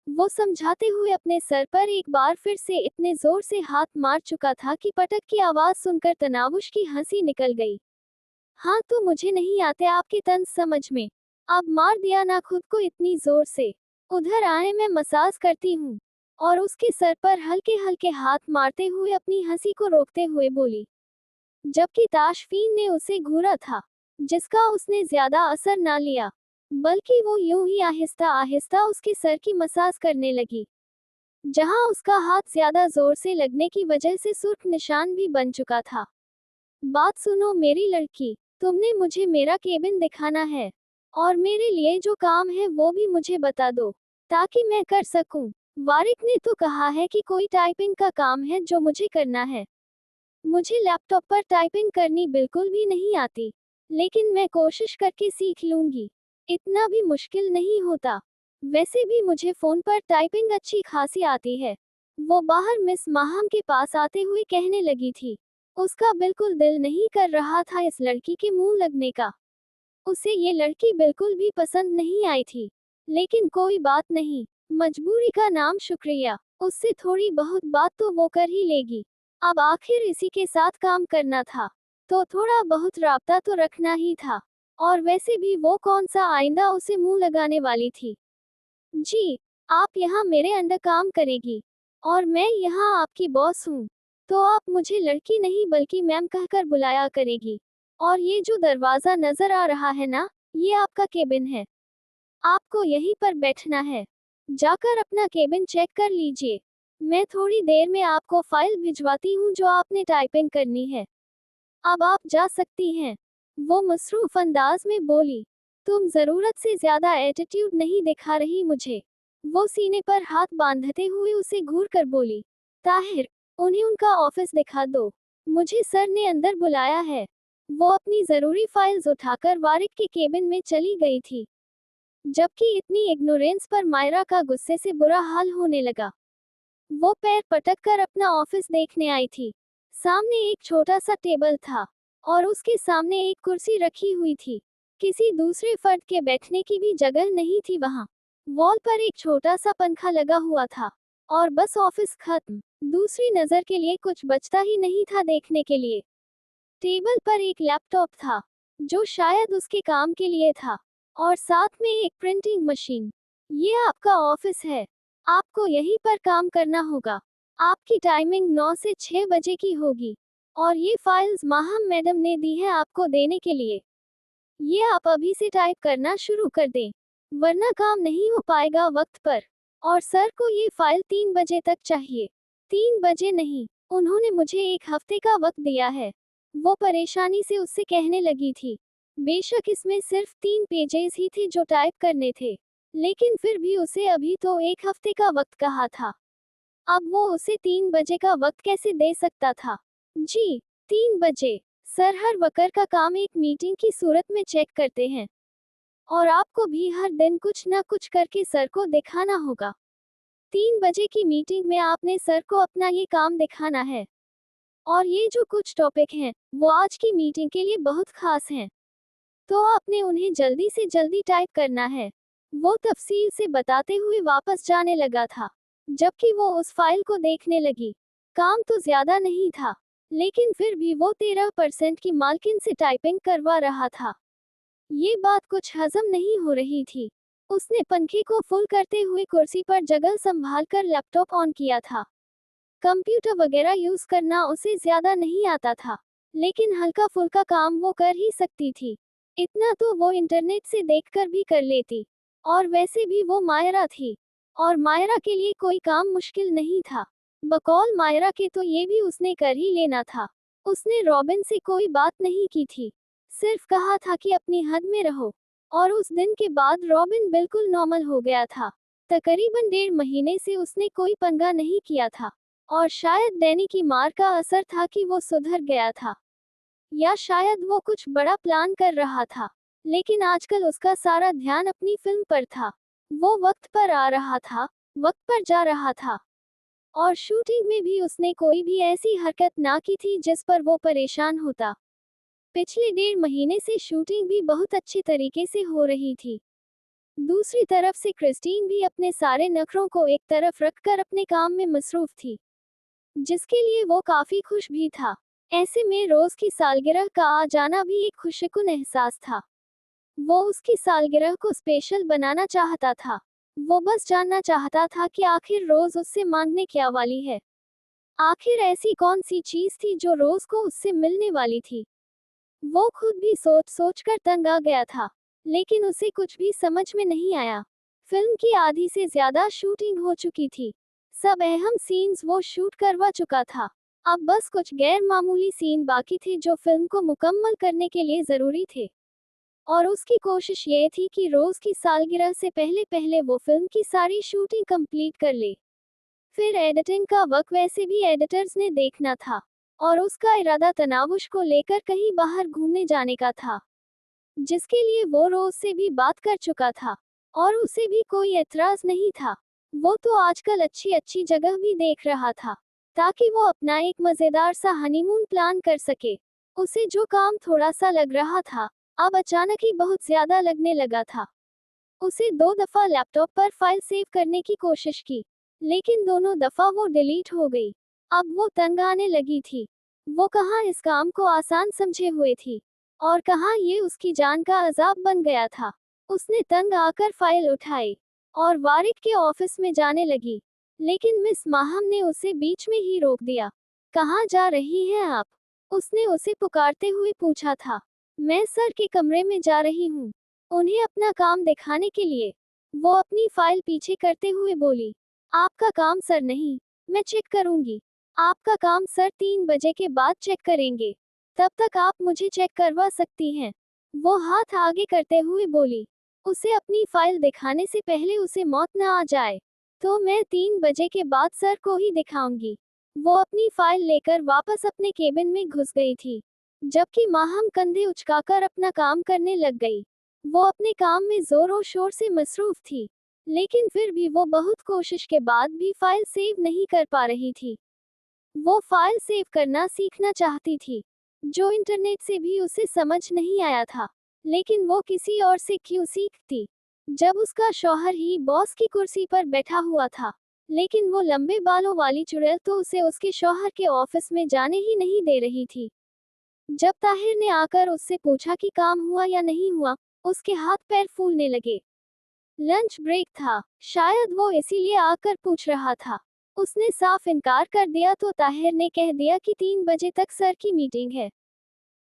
वो समझाते हुए अपने सर पर एक बार फिर से इतने जोर से हाथ मार चुका था कि पटक की आवाज सुनकर तनावुश की हंसी निकल गई। हाँ, तो मुझे नहीं आते आपके तंज समझ में। अब मार दिया ना खुद को इतनी जोर से। उधर आए, मैं मसाज करती हूँ। और उसके सर पर हल्के हल्के हाथ मारते हुए अपनी हंसी को रोकते हुए बोली। जबकि ताशफीन ने उसे घूरा था, जिसका उसने ज्यादा असर ना लिया, बल्कि वो यूं ही आहिस्ता आहिस्ता उसके सर की मसाज करने लगी, जहां उसका हाथ ज्यादा जोर से लगने की वजह से सुर्ख निशान भी बन चुका था। बात सुनो मेरी लड़की, तुमने मुझे मेरा केबिन दिखाना है, और मेरे लिए जो काम है वो भी मुझे बता दो, ताकि मैं कर सकूं। वारिक ने तो कहा है कि कोई टाइपिंग का काम है जो मुझे करना है। मुझे लैपटॉप पर टाइपिंग करनी बिल्कुल भी नहीं आती, लेकिन मैं कोशिश करके सीख लूंगी। इतना भी मुश्किल नहीं होता। वैसे भी मुझे फोन पर टाइपिंग अच्छी खासी आती है। वो बाहर मिस माहम के पास आते हुए कहने लगी थी। उसका बिल्कुल दिल नहीं कर रहा था इस लड़की के मुंह लगने का। उसे ये लड़की बिल्कुल भी पसंद नहीं आई थी। लेकिन कोई बात नहीं, मजबूरी का नाम शुक्रिया। उससे थोड़ी बहुत बात तो वो कर ही लेगी। अब आखिर इसी के साथ काम करना था, तो थोड़ा बहुत राब्ता तो रखना ही था। और वैसे भी वो कौन सा आइंदा उसे मुंह लगाने वाली थी। जी, आप यहाँ मेरे अंडर काम करेगी, और मैं यहाँ आपकी बॉस हूँ। तो आप मुझे लड़की नहीं बल्कि मैम कहकर बुलाया करेगी। और ये जो दरवाजा नजर आ रहा है ना, ये आपका केबिन है। आपको यहीं पर बैठना है। जाकर अपना केबिन चेक कर लीजिए। मैं थोड़ी देर में आपको फाइल भिजवाती हूँ जो आपने टाइपिंग करनी है। अब आप जा सकती हैं। वो मसरूफ अंदाज में बोली। तुम जरूरत से ज्यादा एटीट्यूड नहीं दिखा रही मुझे। वो सीने पर हाथ बांधते हुए उसे घूर कर बोली। ताहिर, उन्हें उनका ऑफिस दिखा दो। मुझे सर ने अंदर बुलाया है। वो अपनी जरूरी फाइल्स उठाकर वारिक के केबिन में चली गई थी। जबकि इतनी इग्नोरेंस पर मायरा का गुस्से से बुरा हाल होने लगा। वो पैर पटक कर अपना ऑफिस देखने आई थी। सामने एक छोटा सा टेबल था, और उसके सामने एक कुर्सी रखी हुई थी। किसी दूसरे फर्द के बैठने की भी जगह नहीं थी वहां। वॉल पर एक छोटा सा पंखा लगा हुआ था, और बस ऑफिस खत्म। दूसरी नजर के लिए कुछ बचता ही नहीं था देखने के लिए। टेबल पर एक लैपटॉप था, जो शायद उसके काम के लिए था, और साथ में एक प्रिंटिंग मशीन। ये आपका ऑफिस है। आपको यहीं पर काम करना होगा। आपकी टाइमिंग 9 से 6 बजे की होगी। और ये फाइल्स माहम मैडम ने दी है आपको देने के लिए। ये आप अभी से टाइप करना शुरू कर दें, वरना काम नहीं हो पाएगा वक्त पर। और सर को ये फाइल 3 बजे तक चाहिए। 3 बजे नहीं, उन्होंने मुझे एक हफ्ते का वक्त दिया है। वो परेशानी से उससे कहने लगी थी। बेशक इसमें सिर्फ 3 पेजेस ही थे जो टाइप करने थे, लेकिन फिर भी उसे अभी तो एक हफ्ते का वक्त कहा था। अब वो उसे 3 बजे का वक्त कैसे दे सकता था? जी, 3 बजे। सर हर वकर का काम एक मीटिंग की सूरत में चेक करते हैं, और आपको भी हर दिन कुछ ना कुछ करके सर को दिखाना होगा। 3 बजे की मीटिंग में आपने सर को अपना ये काम दिखाना है। और ये जो कुछ टॉपिक हैं, वो आज की मीटिंग के लिए बहुत खास हैं। तो आपने उन्हें जल्दी से जल्दी टाइप करना है। वो तफसील से बताते हुए वापस जाने लगा था। जबकि वो उस फाइल को देखने लगी। काम तो ज्यादा नहीं था, लेकिन फिर भी वो 13% की मालकिन से टाइपिंग करवा रहा था। ये बात कुछ हजम नहीं हो रही थी। उसने पंखे को फुल करते हुए कुर्सी पर जगह संभाल कर लैपटॉप ऑन किया था। कंप्यूटर वगैरह यूज करना उसे ज्यादा नहीं आता था, लेकिन हल्का फुल्का काम वो कर ही सकती थी। इतना तो वो इंटरनेट से देखकर भी कर लेती। और वैसे भी वो मायरा थी, और मायरा के लिए कोई काम मुश्किल नहीं था। बकौल मायरा के तो ये भी उसने कर ही लेना था। उसने रॉबिन से कोई बात नहीं की थी, सिर्फ कहा था कि अपनी हद में रहो। और उस दिन के बाद रॉबिन बिल्कुल नॉर्मल हो गया था। तकरीबन 1.5 महीने से उसने कोई पंगा नहीं किया था। और शायद डैनी की मार का असर था कि वो सुधर गया था, या शायद वो कुछ बड़ा प्लान कर रहा था। लेकिन आजकल उसका सारा ध्यान अपनी फिल्म पर था। वो वक्त पर आ रहा था, वक्त पर जा रहा था। और शूटिंग में भी उसने कोई भी ऐसी हरकत ना की थी जिस पर वो परेशान होता। पिछले 1.5 महीने से शूटिंग भी बहुत अच्छे तरीके से हो रही थी। दूसरी तरफ से क्रिस्टीन भी अपने सारे नखरों को एक तरफ रखकर अपने काम में मसरूफ थी, जिसके लिए वो काफी खुश भी था। ऐसे में रोज की सालगिरह का आ जाना भी एक खुशकुन एहसास था। वो उसकी सालगिरह को स्पेशल बनाना चाहता था। वो बस जानना चाहता था कि आखिर रोज उससे मांगने क्या वाली है। आखिर ऐसी कौन सी चीज थी जो रोज को उससे मिलने वाली थी। वो खुद भी सोच सोच कर तंग आ गया था, लेकिन उसे कुछ भी समझ में नहीं आया। फिल्म की आधी से ज्यादा शूटिंग हो चुकी थी। सब अहम सीन्स वो शूट करवा चुका था। अब बस कुछ गैर मामूली सीन बाकी थे जो फिल्म को मुकम्मल करने के लिए जरूरी थे। और उसकी कोशिश ये थी कि रोज की सालगिरह से पहले पहले वो फिल्म की सारी शूटिंग कंप्लीट कर ले। फिर एडिटिंग का वक्त वैसे भी एडिटर्स ने देखना था, और उसका इरादा तनावुश को लेकर कहीं बाहर घूमने जाने का था, जिसके लिए वो रोज से भी बात कर चुका था। और उसे भी कोई एतराज नहीं था। वो तो आजकल अच्छी अच्छी जगह भी देख रहा था, ताकि वो अपना एक मजेदार सा हनीमून प्लान कर सके। उसे जो काम थोड़ा सा लग रहा था, अब अचानक ही बहुत ज्यादा लगने लगा था। उसे 2 दफा लैपटॉप पर फाइल सेव करने की कोशिश की, लेकिन दोनों दफा वो डिलीट हो गई। अब वो तंग आने लगी थी। वो कहाँ इस काम को आसान समझे हुए थी, और कहाँ ये उसकी जान का अजाब बन गया था। उसने तंग आकर फाइल उठाई और वारिक के ऑफिस में जाने लगी, लेकिन मिस माहम ने उसे बीच में ही रोक दिया। कहाँ जा रही हैं आप? उसने उसे पुकारते हुए पूछा था। मैं सर के कमरे में जा रही हूँ, उन्हें अपना काम दिखाने के लिए। वो अपनी फाइल पीछे करते हुए बोली। आपका काम सर नहीं, मैं चेक करूंगी। आपका काम सर 3 बजे के बाद चेक करेंगे। तब तक आप मुझे चेक करवा सकती हैं। वो हाथ आगे करते हुए बोली। उसे अपनी फाइल दिखाने से पहले उसे मौत न आ जाए, तो मैं 3 बजे के बाद सर को ही दिखाऊंगी। वो अपनी फाइल लेकर वापस अपने केबिन में घुस गई थी, जबकि माहम कंधे उचकाकर अपना काम करने लग गई। वो अपने काम में जोरों शोर से मसरूफ थी, लेकिन फिर भी वो बहुत कोशिश के बाद भी फाइल सेव नहीं कर पा रही थी। वो फाइल सेव करना सीखना चाहती थी, जो इंटरनेट से भी उसे समझ नहीं आया था। लेकिन वो किसी और से क्यों सीखती, जब उसका शौहर ही बॉस की कुर्सी पर बैठा हुआ था। लेकिन वो लंबे बालों वाली चुड़ैल तो उसे उसके शौहर के ऑफिस में जाने ही नहीं दे रही थी। जब ताहिर ने आकर उससे पूछा कि काम हुआ या नहीं हुआ, उसके हाथ पैर फूलने लगे। लंच ब्रेक था, शायद वो इसीलिए आकर पूछ रहा था। उसने साफ इनकार कर दिया तो ताहिर ने कह दिया कि 3 बजे तक सर की मीटिंग है,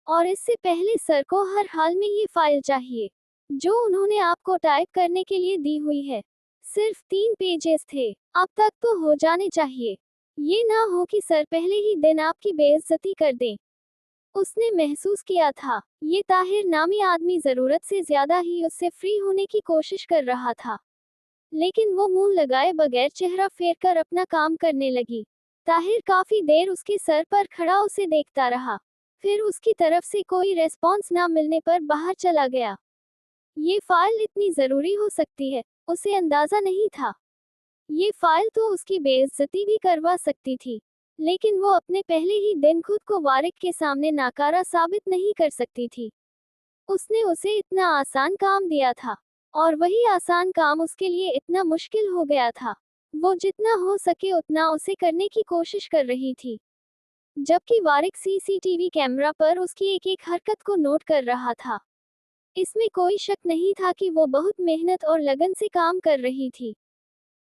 और इससे पहले सर को हर हाल में ये फाइल चाहिए, जो उन्होंने आपको टाइप करने के लिए दी हुई है। सिर्फ 3 पेजेस थे, अब तक तो हो जाने चाहिए। ये ना हो कि सर पहले ही दिन आपकी बेइज्जती कर दें। उसने महसूस किया था, ये ताहिर नामी आदमी जरूरत से ज्यादा ही उससे फ्री होने की कोशिश कर रहा था। लेकिन वो मुंह लगाए बगैर चेहरा फेर कर अपना काम करने लगी। ताहिर काफी देर उसके सर पर खड़ा उसे देखता रहा। फिर उसकी तरफ से कोई रेस्पॉन्स ना मिलने पर बाहर चला गया। ये फाइल इतनी जरूरी हो सकती है, उसे अंदाजा नहीं था। ये फाइल तो उसकी बेइज्जती भी करवा सकती थी, लेकिन वो अपने पहले ही दिन खुद को वारिक के सामने नाकारा साबित नहीं कर सकती थी। उसने उसे इतना आसान काम दिया था, और वही आसान काम उसके लिए इतना मुश्किल हो गया था। वो जितना हो सके उतना उसे करने की कोशिश कर रही थी, जबकि वारिक सीसीटीवी कैमरा पर उसकी एक एक हरकत को नोट कर रहा था। इसमें कोई शक नहीं था कि वो बहुत मेहनत और लगन से काम कर रही थी,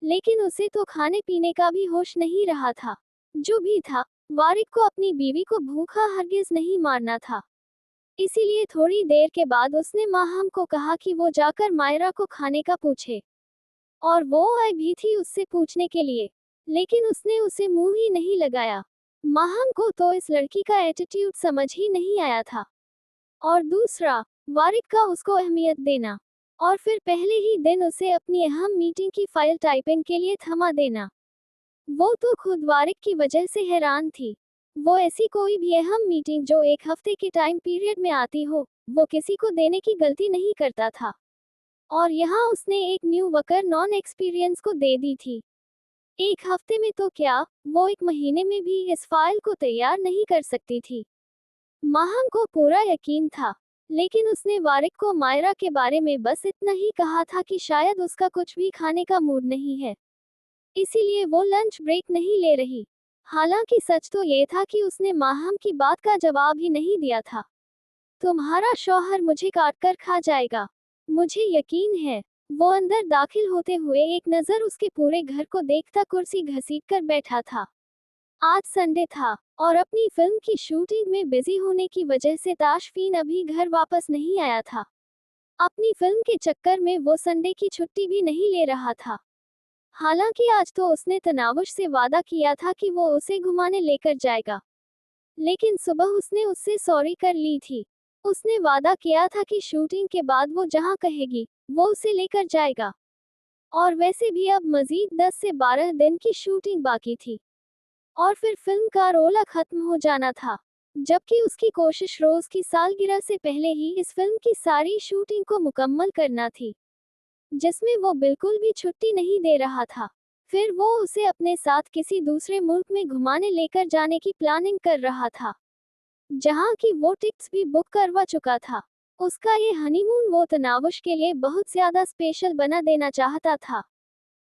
लेकिन उसे तो खाने पीने का भी होश नहीं रहा था। जो भी था, वारिक को अपनी बीवी को भूखा हरगिज नहीं मारना था। इसीलिए थोड़ी देर के बाद उसने माहम को कहा कि वो जाकर मायरा को खाने का पूछे, और वो आई भी थी उससे पूछने के लिए, लेकिन उसने उसे मुंह ही नहीं लगाया। माहम को तो इस लड़की का एटीट्यूड समझ ही नहीं आया था। और दूसरा, वारिक का उसको अहमियत देना, और फिर पहले ही दिन उसे अपनी अहम मीटिंग की फाइल टाइपिंग के लिए थमा देना। वो तो खुद वारिक की वजह से हैरान थी। वो ऐसी कोई भी अहम मीटिंग जो एक हफ्ते के टाइम पीरियड में आती हो, वो किसी को देने की गलती नहीं करता था। और यहाँ उसने एक न्यू वर्कर नॉन एक्सपीरियंस को दे दी थी। एक हफ्ते में तो क्या, वो एक महीने में भी इस फाइल को तैयार नहीं कर सकती थी। माहम को पूरा यकीन था, लेकिन उसने वारिक को मायरा के बारे में बस इतना ही कहा था कि शायद उसका कुछ भी खाने का मूड नहीं है, इसीलिए वो लंच ब्रेक नहीं ले रही। हालांकि सच तो ये था कि उसने माहम की बात का जवाब ही नहीं दिया था। तुम्हारा शौहर मुझे काट कर खा जाएगा, मुझे यकीन है। वो अंदर दाखिल होते हुए एक नजर उसके पूरे घर को देखता कुर्सी घसीट कर बैठा था। आज संडे था, और अपनी फिल्म की शूटिंग में बिजी होने की वजह से ताशफीन अभी घर वापस नहीं आया था। अपनी फिल्म के चक्कर में वो संडे की छुट्टी भी नहीं ले रहा था। हालांकि आज तो उसने तनावुश से वादा किया था कि वो उसे घुमाने लेकर जाएगा, लेकिन सुबह उसने उससे सॉरी कर ली थी। उसने वादा किया था कि शूटिंग के बाद वो जहां कहेगी, वो उसे लेकर जाएगा। और वैसे भी अब मजीद 10 से 12 दिन की शूटिंग बाकी थी, और फिर फिल्म का रोला खत्म हो जाना था। जबकि उसकी कोशिश रोज की सालगिरह से पहले ही इस फिल्म की सारी शूटिंग को मुकम्मल करना थी, जिसमें वो बिल्कुल भी छुट्टी नहीं दे रहा था। फिर वो उसे अपने साथ किसी दूसरे मुल्क में घुमाने लेकर जाने की प्लानिंग कर रहा था, जहां की वो टिकट्स भी बुक करवा चुका था। उसका ये हनीमून वो तनावुश के लिए बहुत ज्यादा स्पेशल बना देना चाहता था।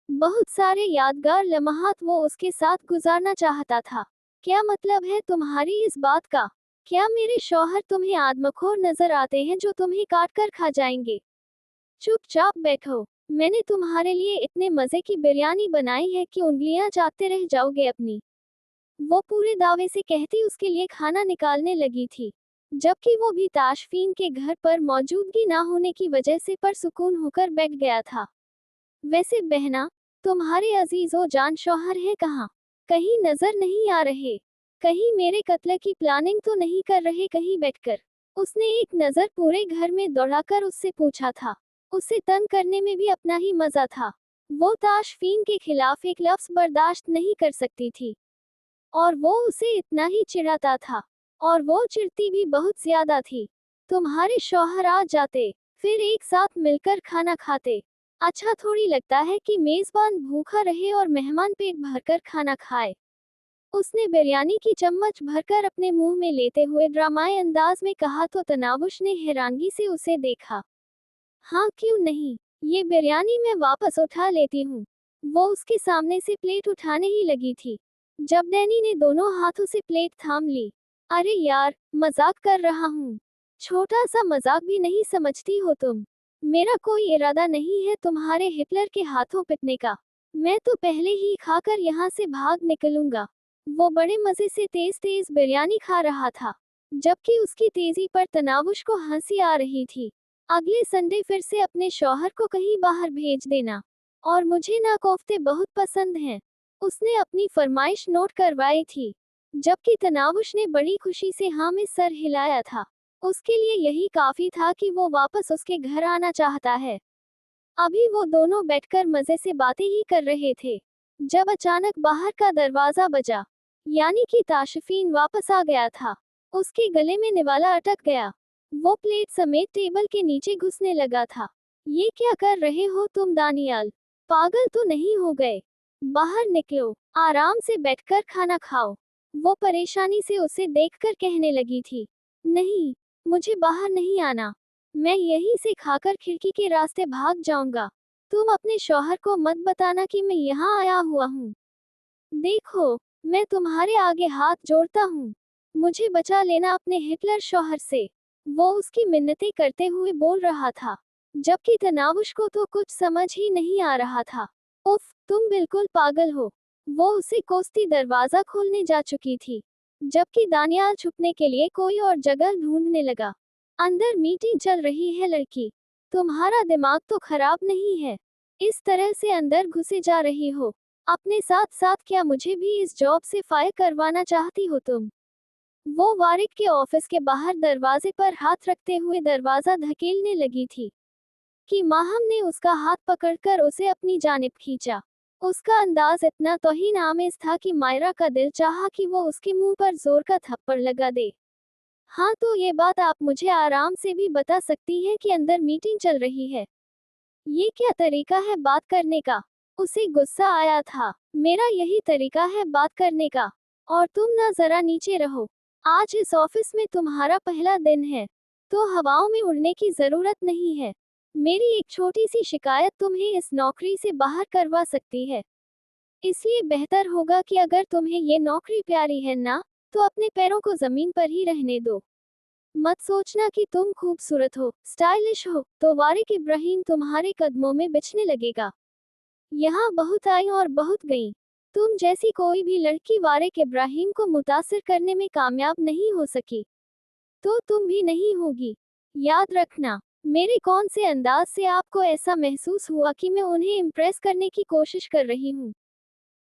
बहुत सारे यादगार लम्हात वो उसके साथ गुजारना चाहता था। क्या मतलब है तुम्हारी इस बात का? क्या मेरे शौहर तुम्हें आदमखोर नजर आते हैं जो तुम्हें काट कर खा जाएंगे? चुपचाप बैठो, मैंने तुम्हारे लिए इतने मजे की बिरयानी बनाई है कि उंगलियां चाटते रह जाओगे अपनी। वो पूरे दावे से कहती उसके लिए खाना निकालने लगी थी, जबकि वो भी ताशफीन के घर पर मौजूदगी ना होने की वजह से परसुकून होकर बैठ गया था। वैसे बहना, तुम्हारे अजीजो जान शौहर है कहाँ? कहीं नजर नहीं आ रहे? कहीं मेरे कत्ल की प्लानिंग तो नहीं कर रहे कहीं बैठकर? उसने एक नजर पूरे घर में दौड़ाकर उससे पूछा था। उसे तंग करने में भी अपना ही मजा था। वो ताशफीन के खिलाफ एक लफ्ज बर्दाश्त नहीं कर सकती थी, और वो उसे इतना ही चिढ़ाता था, और वो चिढ़ती भी बहुत ज्यादा थी। तुम्हारे शौहर आ जाते, फिर एक साथ मिलकर खाना खाते। अच्छा थोड़ी लगता है कि मेजबान भूखा रहे और मेहमान पेट भरकर खाना खाए। उसने बिरयानी की चम्मच भरकर अपने मुंह में लेते हुए ड्रामाई अंदाज में कहा तो तनावुश ने हैरानगी से उसे देखा। हाँ क्यों नहीं, ये बिरयानी मैं वापस उठा लेती हूँ। वो उसके सामने से प्लेट उठाने ही लगी थी, जब डैनी ने दोनों हाथों से प्लेट थाम ली। अरे यार, मजाक कर रहा हूँ। छोटा सा मजाक भी नहीं समझती हो तुम? मेरा कोई इरादा नहीं है तुम्हारे हिटलर के हाथों पिटने का। मैं तो पहले ही खाकर यहाँ से भाग निकलूंगा। वो बड़े मजे से तेज तेज बिरयानी खा रहा था, जबकि उसकी तेजी पर तनावुश को हंसी आ रही थी। अगले संडे फिर से अपने शौहर को कहीं बाहर भेज देना, और मुझे ना कोफ्ते बहुत पसंद हैं। उसने अपनी फरमाइश नोट करवाई थी, जबकि तनावुश ने बड़ी खुशी से हाँ में सर हिलाया था। उसके लिए यही काफी था कि वो वापस उसके घर आना चाहता है। अभी वो दोनों बैठकर मजे से बातें ही कर रहे थे, जब अचानक बाहर का दरवाजा बजा। यानी कि ताशफीन वापस आ गया था। उसके गले में निवाला अटक गया। वो प्लेट समेत टेबल के नीचे घुसने लगा था। ये क्या कर रहे हो तुम दानियाल? पागल तो नहीं हो गए? बाहर निकलो, आराम से बैठकर खाना खाओ। वो परेशानी से उसे देखकर कहने लगी थी। नहीं, मुझे बाहर नहीं आना। मैं यहीं से खाकर खिड़की के रास्ते भाग जाऊंगा। तुम अपने शौहर को मत बताना कि मैं यहाँ आया हुआ हूँ। देखो, मैं तुम्हारे आगे हाथ जोड़ता हूँ। मुझे बचा लेना अपने हिटलर शौहर से। वो उसकी मिन्नतें करते हुए बोल रहा था, जबकि तनावुश को तो कुछ समझ ही नहीं आ रहा था। उफ, तुम बिल्कुल पागल हो। वो उसे कोसती दरवाजा खोलने जा चुकी थी, जबकि दानियाल छुपने के लिए कोई और जगह ढूंढने लगा। अंदर मीटिंग चल रही है लड़की। तुम्हारा दिमाग तो खराब नहीं है? इस तरह से अंदर घुसे जा रही हो। अपने साथ साथ क्या मुझे भी इस जॉब से फायर करवाना चाहती हो तुम? वो वारिक के ऑफिस के बाहर दरवाजे पर हाथ रखते हुए दरवाजा धकेलने लगी थी कि माहम ने उसका हाथ पकड़कर उसे अपनी जानिब खींचा। उसका अंदाज इतना तौहीन आमेज था कि मायरा का दिल चाहा कि वो उसके मुंह पर जोर का थप्पड़ लगा दे। हाँ, तो ये बात आप मुझे आराम से भी बता सकती हैं कि अंदर मीटिंग चल रही है। ये क्या तरीका है बात करने का? उसे गुस्सा आया था। मेरा यही तरीका है बात करने का। और तुम ना जरा नीचे रहो। आज इस ऑफिस में तुम्हारा पहला दिन है, तो हवाओं में उड़ने की जरूरत नहीं है। मेरी एक छोटी सी शिकायत तुम्हें इस नौकरी से बाहर करवा सकती है। इसलिए बेहतर होगा कि अगर तुम्हें ये नौकरी प्यारी है ना, तो अपने पैरों को जमीन पर ही रहने दो। मत सोचना कि तुम खूबसूरत हो, स्टाइलिश हो, तो वारिक इब्राहिम तुम्हारे कदमों में बिछने लगेगा। यहाँ बहुत आई और बहुत गईं। तुम जैसी कोई भी लड़की वारिक इब्राहिम को मुतासिर करने में कामयाब नहीं हो सकी, तो तुम भी नहीं होगी। याद रखना, मेरे कौन से अंदाज से आपको ऐसा महसूस हुआ कि मैं उन्हें इम्प्रेस करने की कोशिश कर रही हूँ?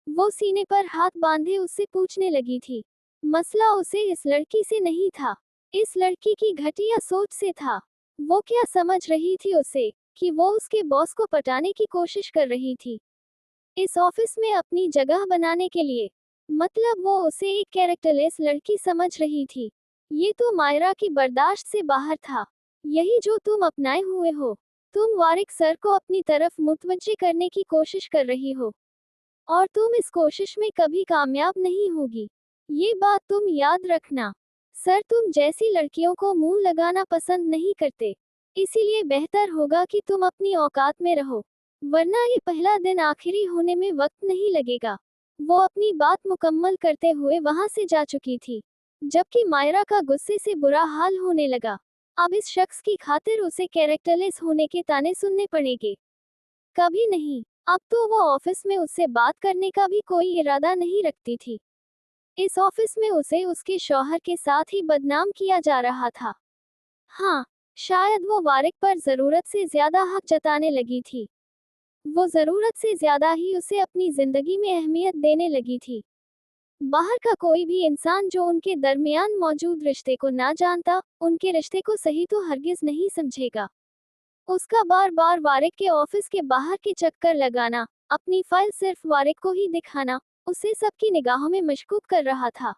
वो सीने पर हाथ बांधे उससे पूछने लगी थी। मसला उसे इस लड़की से नहीं था, इस लड़की की घटिया सोच से था। वो क्या समझ रही थी उसे, कि वो उसके बॉस को पटाने की कोशिश कर रही थी, इस ऑफिस में अपनी जगह बनाने के लिए। मतलब वो उसे एक कैरेक्टरलेस लड़की समझ रही थी। ये तो मायरा की बर्दाश्त से बाहर था। यही जो तुम अपनाए हुए हो। तुम वारिक सर को अपनी तरफ मुतवज्जे करने की कोशिश कर रही हो, और तुम इस कोशिश में कभी कामयाब नहीं होगी। ये बात तुम याद रखना। सर तुम जैसी लड़कियों को मुंह लगाना पसंद नहीं करते। इसीलिए बेहतर होगा कि तुम अपनी औकात में रहो, वरना ये पहला दिन आखिरी होने में वक्त नहीं लगेगा। वो अपनी बात मुकम्मल करते हुए वहां से जा चुकी थी, जबकि मायरा का गुस्से से बुरा हाल होने लगा। अब इस शख्स की खातिर उसे कैरेक्टरलेस होने के ताने सुनने पड़ेंगे। कभी नहीं। अब तो वो ऑफिस में उससे बात करने का भी कोई इरादा नहीं रखती थी। इस ऑफिस में उसे उसके शौहर के साथ ही बदनाम किया जा रहा था। हाँ, शायद वो वारिक पर जरूरत से ज्यादा हक जताने लगी थी। वो जरूरत से ज्यादा ही उसे अपनी जिंदगी में अहमियत देने लगी थी। बाहर का कोई भी इंसान जो उनके दरमियान मौजूद रिश्ते को ना जानता, उनके रिश्ते को सही तो हरगिज नहीं समझेगा। उसका बार बार वारिक के ऑफिस के बाहर के चक्कर लगाना, अपनी फाइल सिर्फ वारिक को ही दिखाना, उसे सबकी निगाहों में मशकूक कर रहा था।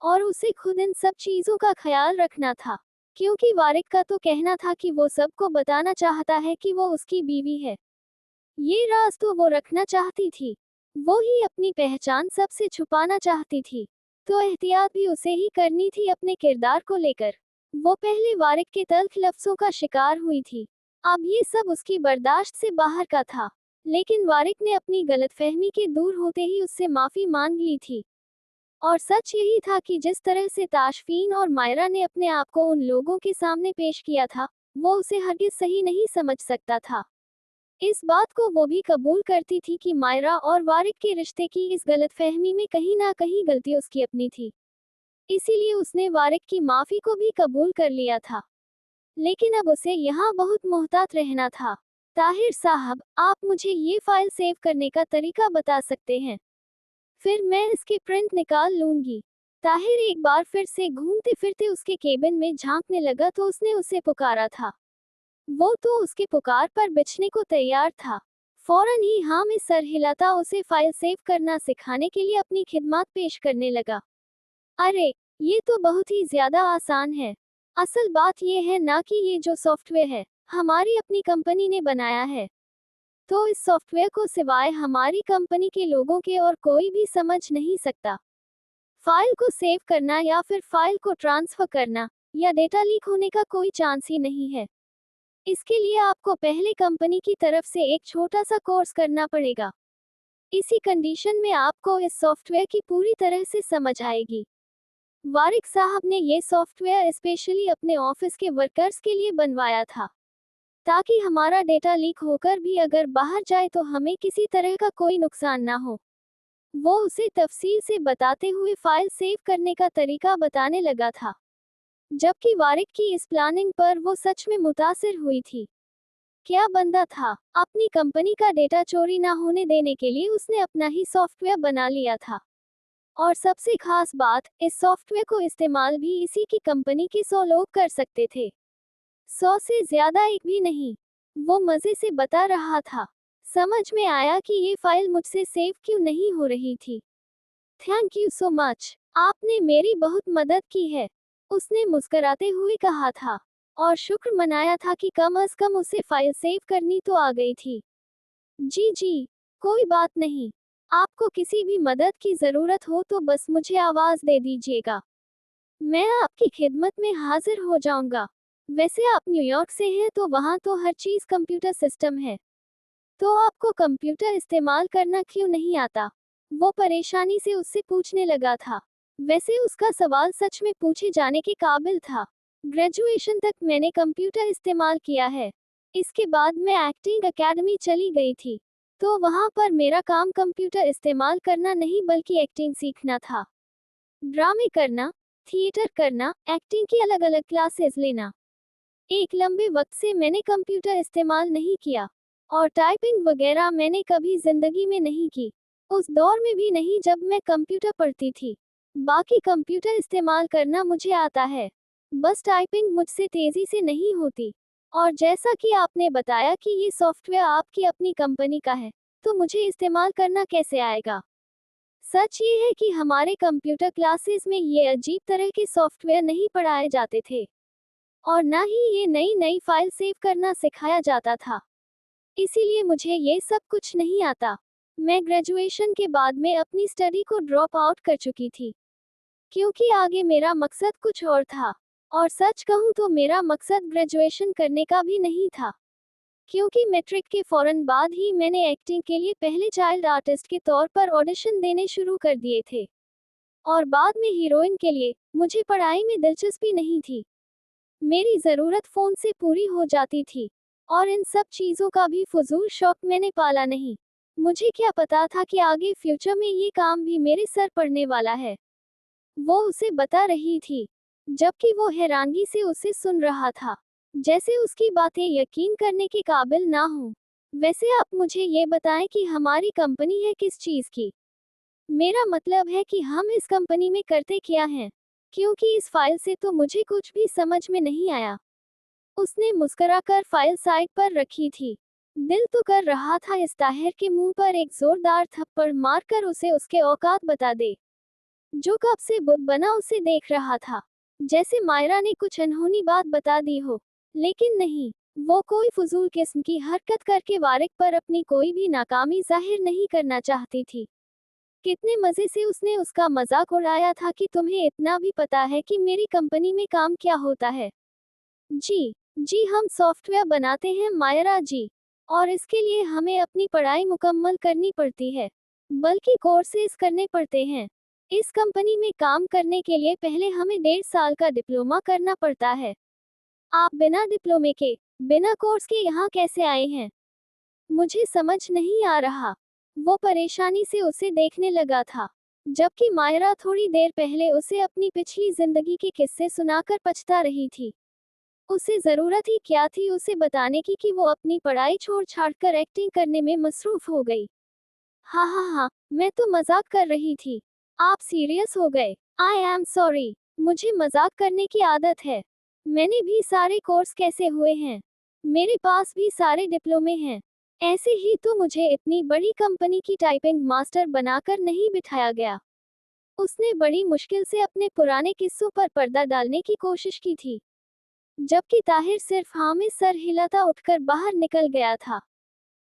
और उसे खुद इन सब चीजों का ख्याल रखना था, क्योंकि वारिक का तो कहना था कि वो सबको बताना चाहता है कि वो उसकी बीवी है। ये राज तो वो रखना चाहती थी। वो ही अपनी पहचान सबसे छुपाना चाहती थी। तो एहतियात भी उसे ही करनी थी अपने किरदार को लेकर। वो पहले वारिक के तल्ख लफ्जों का शिकार हुई थी। अब ये सब उसकी बर्दाश्त से बाहर का था। लेकिन वारिक ने अपनी गलतफहमी के दूर होते ही उससे माफी मांग ली थी। और सच यही था कि जिस तरह से ताशफीन और मायरा ने अपने आप को उन लोगों के सामने पेश किया था, वो उसे हरगिज सही नहीं समझ सकता था। इस बात को वो भी कबूल करती थी कि मायरा और वारिक के रिश्ते की इस गलतफहमी में कहीं ना कहीं गलती उसकी अपनी थी। इसीलिए उसने वारिक की माफी को भी कबूल कर लिया था। लेकिन अब उसे यहाँ बहुत मोहतात रहना था। ताहिर साहब, आप मुझे ये फाइल सेव करने का तरीका बता सकते हैं? फिर मैं इसके प्रिंट निकाल लूंगी। ताहिर एक बार फिर से घूमते फिरते उसके केबिन में झांकने लगा तो उसने उसे पुकारा था। वो तो उसके पुकार पर बिछने को तैयार था। फौरन ही हाँ में सर हिलाता उसे फाइल सेव करना सिखाने के लिए अपनी खिदमत पेश करने लगा। अरे, ये तो बहुत ही ज्यादा आसान है। असल बात ये है ना कि ये जो सॉफ्टवेयर है, हमारी अपनी कंपनी ने बनाया है। तो इस सॉफ्टवेयर को सिवाय हमारी कंपनी के लोगों के और कोई भी समझ नहीं सकता। फाइल को सेव करना या फिर फाइल को ट्रांसफर करना, या डेटा लीक होने का कोई चांस ही नहीं है। इसके लिए आपको पहले कंपनी की तरफ से एक छोटा सा कोर्स करना पड़ेगा। इसी कंडीशन में आपको इस सॉफ्टवेयर की पूरी तरह से समझ आएगी। वारिक साहब ने ये सॉफ्टवेयर स्पेशली अपने ऑफिस के वर्कर्स के लिए बनवाया था, ताकि हमारा डेटा लीक होकर भी अगर बाहर जाए तो हमें किसी तरह का कोई नुकसान ना हो। वो उसे तफसील से बताते हुए फाइल सेव करने का तरीका बताने लगा था, जबकि वारिक की इस प्लानिंग पर वो सच में मुतासिर हुई थी। क्या बंदा था! अपनी कंपनी का डेटा चोरी ना होने देने के लिए उसने अपना ही सॉफ्टवेयर बना लिया था। और सबसे खास बात, इस सॉफ्टवेयर को इस्तेमाल भी इसी की कंपनी के 100 लोग कर सकते थे। 100 से ज्यादा एक भी नहीं। वो मजे से बता रहा था। समझ में आया कि ये फाइल मुझसे सेव क्यों नहीं हो रही थी। थैंक यू सो मच, आपने मेरी बहुत मदद की है, उसने मुस्कुराते हुए कहा था, और शुक्र मनाया था कि कम से कम उसे फाइल सेव करनी तो आ गई थी। जी, कोई बात नहीं। आपको किसी भी मदद की जरूरत हो तो बस मुझे आवाज दे दीजिएगा। मैं आपकी खिदमत में हाजिर हो जाऊंगा। वैसे आप न्यूयॉर्क से हैं तो वहाँ तो हर चीज कंप्यूटर सिस्टम है। तो आपको कंप्यूटर इस्तेमाल करना क्यों नहीं आता? वो परेशानी से उससे पूछने लगा था। वैसे उसका सवाल सच में पूछे जाने के काबिल था। ग्रेजुएशन तक मैंने कंप्यूटर इस्तेमाल किया है। इसके बाद मैं एक्टिंग एकेडमी चली गई थी। तो वहाँ पर मेरा काम कंप्यूटर इस्तेमाल करना नहीं बल्कि एक्टिंग सीखना था। ड्रामे करना, थिएटर करना, एक्टिंग की अलग अलग क्लासेस लेना। एक लंबे वक्त से मैंने कंप्यूटर इस्तेमाल नहीं किया, और टाइपिंग वगैरह मैंने कभी जिंदगी में नहीं की। उस दौर में भी नहीं जब मैं कंप्यूटर पढ़ती थी। बाकी कंप्यूटर इस्तेमाल करना मुझे आता है, बस टाइपिंग मुझसे तेजी से नहीं होती। और जैसा कि आपने बताया कि ये सॉफ्टवेयर आपकी अपनी कंपनी का है, तो मुझे इस्तेमाल करना कैसे आएगा? सच ये है कि हमारे कंप्यूटर क्लासेस में ये अजीब तरह के सॉफ्टवेयर नहीं पढ़ाए जाते थे, और ना ही ये नई नई फाइल सेव करना सिखाया जाता था। इसीलिए मुझे ये सब कुछ नहीं आता। मैं ग्रेजुएशन के बाद में अपनी स्टडी को ड्रॉप आउट कर चुकी थी, क्योंकि आगे मेरा मकसद कुछ और था। और सच कहूँ तो मेरा मकसद ग्रेजुएशन करने का भी नहीं था, क्योंकि मैट्रिक के फौरन बाद ही मैंने एक्टिंग के लिए पहले चाइल्ड आर्टिस्ट के तौर पर ऑडिशन देने शुरू कर दिए थे, और बाद में हीरोइन के लिए। मुझे पढ़ाई में दिलचस्पी नहीं थी। मेरी ज़रूरत फ़ोन से पूरी हो जाती थी, और इन सब चीज़ों का भी फजूल शौक मैंने पाला नहीं। मुझे क्या पता था कि आगे फ्यूचर में ये काम भी मेरे सर पड़ने वाला है। वो उसे बता रही थी, जबकि वो हैरानगी से उसे सुन रहा था, जैसे उसकी बातें यकीन करने के काबिल ना हो। वैसे आप मुझे ये बताएं कि हमारी कंपनी है किस चीज़ की? मेरा मतलब है कि हम इस कंपनी में करते क्या हैं? क्योंकि इस फाइल से तो मुझे कुछ भी समझ में नहीं आया। उसने मुस्कुराकर फाइल साइड पर रखी थी। दिल तो कर रहा था इस ताहिर के मुंह पर एक जोरदार थप्पड़ मारकर उसे उसके औकात बता दे। जो कब से बुत बना उसे देख रहा था, जैसे मायरा ने कुछ अनहोनी बात बता दी हो। लेकिन नहीं, वो कोई फजूल किस्म की हरकत करके वारिक पर अपनी कोई भी नाकामी जाहिर नहीं करना चाहती थी। कितने मजे से उसने उसका मजाक उड़ाया था कि तुम्हें इतना भी पता है कि मेरी कंपनी में काम क्या होता है? जी, हम सॉफ्टवेयर बनाते हैं मायरा जी, और इसके लिए हमें अपनी पढ़ाई मुकम्मल करनी पड़ती है, बल्कि कोर्सेज करने पड़ते हैं। इस कंपनी में काम करने के लिए पहले हमें 1.5 साल का डिप्लोमा करना पड़ता है। आप बिना डिप्लोमे के, बिना कोर्स के यहाँ कैसे आए हैं? मुझे समझ नहीं आ रहा। वो परेशानी से उसे देखने लगा था, जबकि मायरा थोड़ी देर पहले उसे अपनी पिछली जिंदगी के किस्से सुनाकर पछता रही थी। उसे जरूरत ही क्या थी उसे बताने की कि वो अपनी पढ़ाई छोड़ छाड़कर एक्टिंग करने में मसरूफ हो गई। हाँ, मैं तो मजाक कर रही थी। आप सीरियस हो गए? आई एम सॉरी, मुझे मजाक करने की आदत है। मैंने भी सारे कोर्स कैसे हुए हैं। मेरे पास भी सारे डिप्लोमे हैं। ऐसे ही तो मुझे इतनी बड़ी कंपनी की टाइपिंग मास्टर बनाकर नहीं बिठाया गया। उसने बड़ी मुश्किल से अपने पुराने किस्सों पर पर्दा डालने की कोशिश की थी, जबकि ताहिर सिर्फ हाँ में सर हिलाता उठकर बाहर निकल गया था।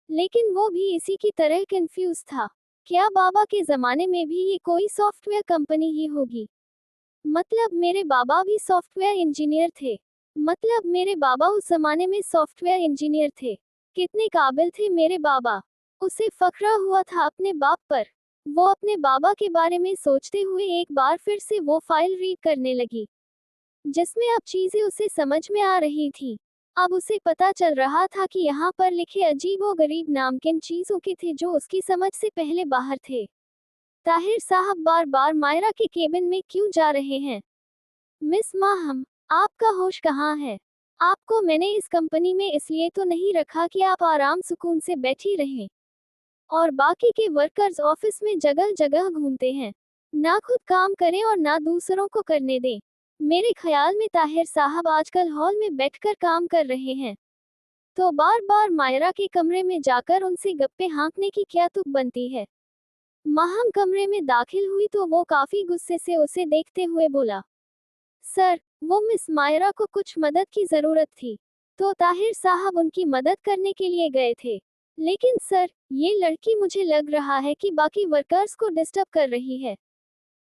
लेकिन वो भी इसी की तरह कंफ्यूज था। क्या बाबा के जमाने में भी ये कोई सॉफ्टवेयर कंपनी ही होगी? मतलब मेरे बाबा भी सॉफ्टवेयर इंजीनियर थे। मतलब मेरे बाबा उस जमाने में सॉफ्टवेयर इंजीनियर थे। कितने काबिल थे मेरे बाबा। उसे फखरा हुआ था अपने बाप पर। वो अपने बाबा के बारे में सोचते हुए एक बार फिर से वो फाइल रीड करने लगी, जिसमें अब चीजें उसे समझ में आ रही थी। अब उसे पता चल रहा था कि यहाँ पर लिखे अजीबोगरीब नाम किन चीजों के थे जो उसकी समझ से पहले बाहर थे। ताहिर साहब बार बार मायरा के केबिन में क्यों जा रहे हैं? मिस माहम, आपका होश कहाँ है? आपको मैंने इस कंपनी में इसलिए तो नहीं रखा कि आप आराम सुकून से बैठी रहें, और बाकी के वर्कर्स ऑफिस में जगह जगह घूमते हैं, ना खुद काम करें और ना दूसरों को करने दें। मेरे ख्याल में ताहिर साहब आजकल हॉल में बैठकर काम कर रहे हैं, तो बार बार मायरा के कमरे में जाकर उनसे गप्पे हाँकने की क्या तुक बनती है? माहम कमरे में दाखिल हुई तो वो काफी गुस्से से उसे देखते हुए बोला, सर, वो मिस मायरा को कुछ मदद की जरूरत थी, तो ताहिर साहब उनकी मदद करने के लिए गए थे। लेकिन सर, ये लड़की मुझे लग रहा है कि बाकी वर्कर्स को डिस्टर्ब कर रही है।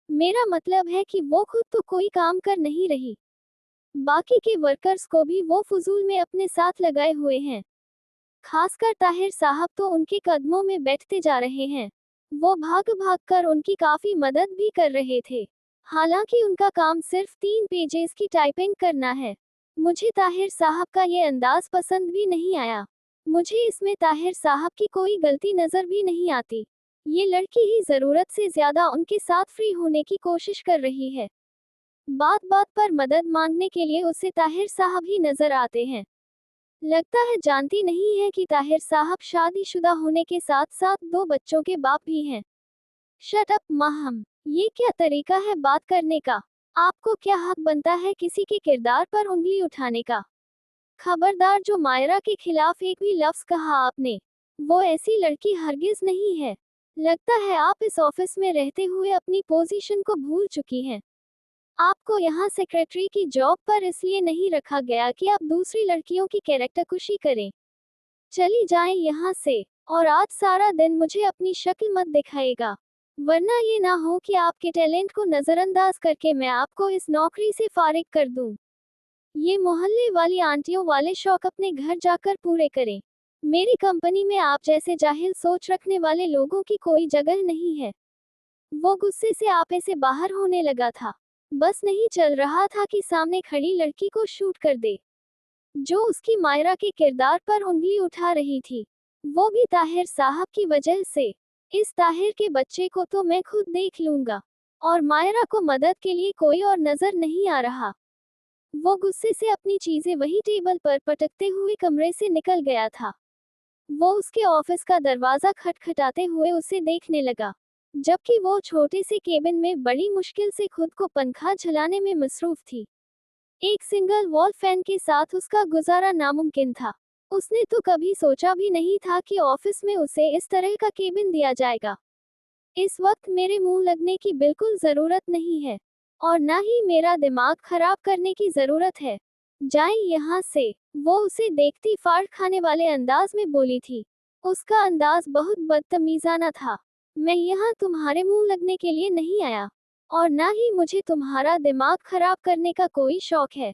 मेरा मतलब है कि वो खुद तो कोई काम कर नहीं रही, बाकी के वर्कर्स को भी वो फजूल में अपने साथ लगाए हुए हैं। खासकर ताहिर साहब तो उनके कदमों में बैठते जा रहे हैं। वो भाग भाग कर उनकी काफी मदद भी कर रहे थे, हालांकि उनका काम सिर्फ 3 पेजेस की टाइपिंग करना है। मुझे ताहिर साहब का ये अंदाज पसंद भी नहीं आया। मुझे इसमें ताहिर साहब की कोई गलती नजर भी नहीं आती। ये लड़की ही जरूरत से ज्यादा उनके साथ फ्री होने की कोशिश कर रही है। बात बात पर मदद मांगने के लिए उसे ताहिर साहब ही नजर आते हैं। लगता है जानती नहीं है कि ताहिर साहब शादीशुदा होने के साथ साथ 2 बच्चों के बाप भी हैं। शट अप माहम, ये क्या तरीका है बात करने का? आपको क्या हक बनता है किसी के किरदार पर उंगली उठाने का? खबरदार, जो मायरा के खिलाफ एक भी लफ्ज कहा आपने, वो ऐसी लड़की हरगिज नहीं है। लगता है आप इस ऑफिस में रहते हुए अपनी पोजीशन को भूल चुकी हैं। आपको यहाँ सेक्रेटरी की जॉब पर इसलिए नहीं रखा गया कि आप दूसरी लड़कियों की कैरेक्टर कुशी करें। चली जाएं यहाँ से, और आज सारा दिन मुझे अपनी शक्ल मत दिखाएगा, वरना ये ना हो कि आपके टैलेंट को नजरअंदाज करके मैं आपको इस नौकरी से फारिग कर दूं। ये मोहल्ले वाली आंटियों वाले शौक अपने घर जाकर पूरे करें। मेरी कंपनी में आप जैसे जाहिल सोच रखने वाले लोगों की कोई जगह नहीं है। वो गुस्से से आपे से बाहर होने लगा था। बस नहीं चल रहा था कि सामने खड़ी लड़की को शूट कर दे, जो उसकी मायरा के किरदार पर उंगली उठा रही थी, वो भी ताहिर साहब की वजह से। इस ताहिर के बच्चे को तो मैं खुद देख लूंगा, और मायरा को मदद के लिए कोई और नजर नहीं आ रहा। वो गुस्से से अपनी चीजें वही टेबल पर पटकते हुए कमरे से निकल गया था। वो उसके ऑफिस का दरवाजा खटखटाते हुए उसे देखने लगा, जबकि वो छोटे से केबिन में बड़ी मुश्किल से खुद को पंखा झलाने में मसरूफ थी। एक सिंगल वॉल फैन के साथ उसका गुजारा नामुमकिन था। उसने तो कभी सोचा भी नहीं था कि ऑफिस में उसे इस तरह का केबिन दिया जाएगा। इस वक्त मेरे मुंह लगने की बिल्कुल जरूरत नहीं है, और ना ही मेरा दिमाग खराब करने की जरूरत है। जाएं यहाँ से, वो उसे देखती फाड़ खाने वाले अंदाज में बोली थी। उसका अंदाज बहुत बदतमीजाना था। मैं यहाँ तुम्हारे मुंह लगने के लिए नहीं आया, और ना ही मुझे तुम्हारा दिमाग खराब करने का कोई शौक है।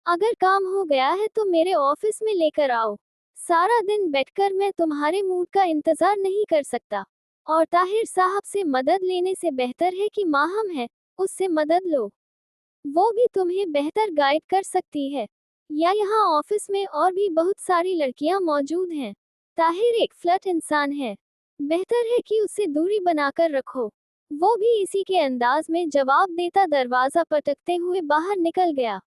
अगर काम हो गया है तो मेरे ऑफिस में लेकर आओ। सारा दिन बैठकर मैं तुम्हारे मूड का इंतजार नहीं कर सकता, और ताहिर साहब से मदद लेने से बेहतर है कि माहम है, उससे मदद लो। वो भी तुम्हें बेहतर गाइड कर सकती है। या यहाँ ऑफिस में और भी बहुत सारी लड़कियां मौजूद हैं। ताहिर एक फ्लर्ट इंसान है, बेहतर है कि उससे दूरी बनाकर रखो। वो भी इसी के अंदाज में जवाब देता दरवाजा पटकते हुए बाहर निकल गया।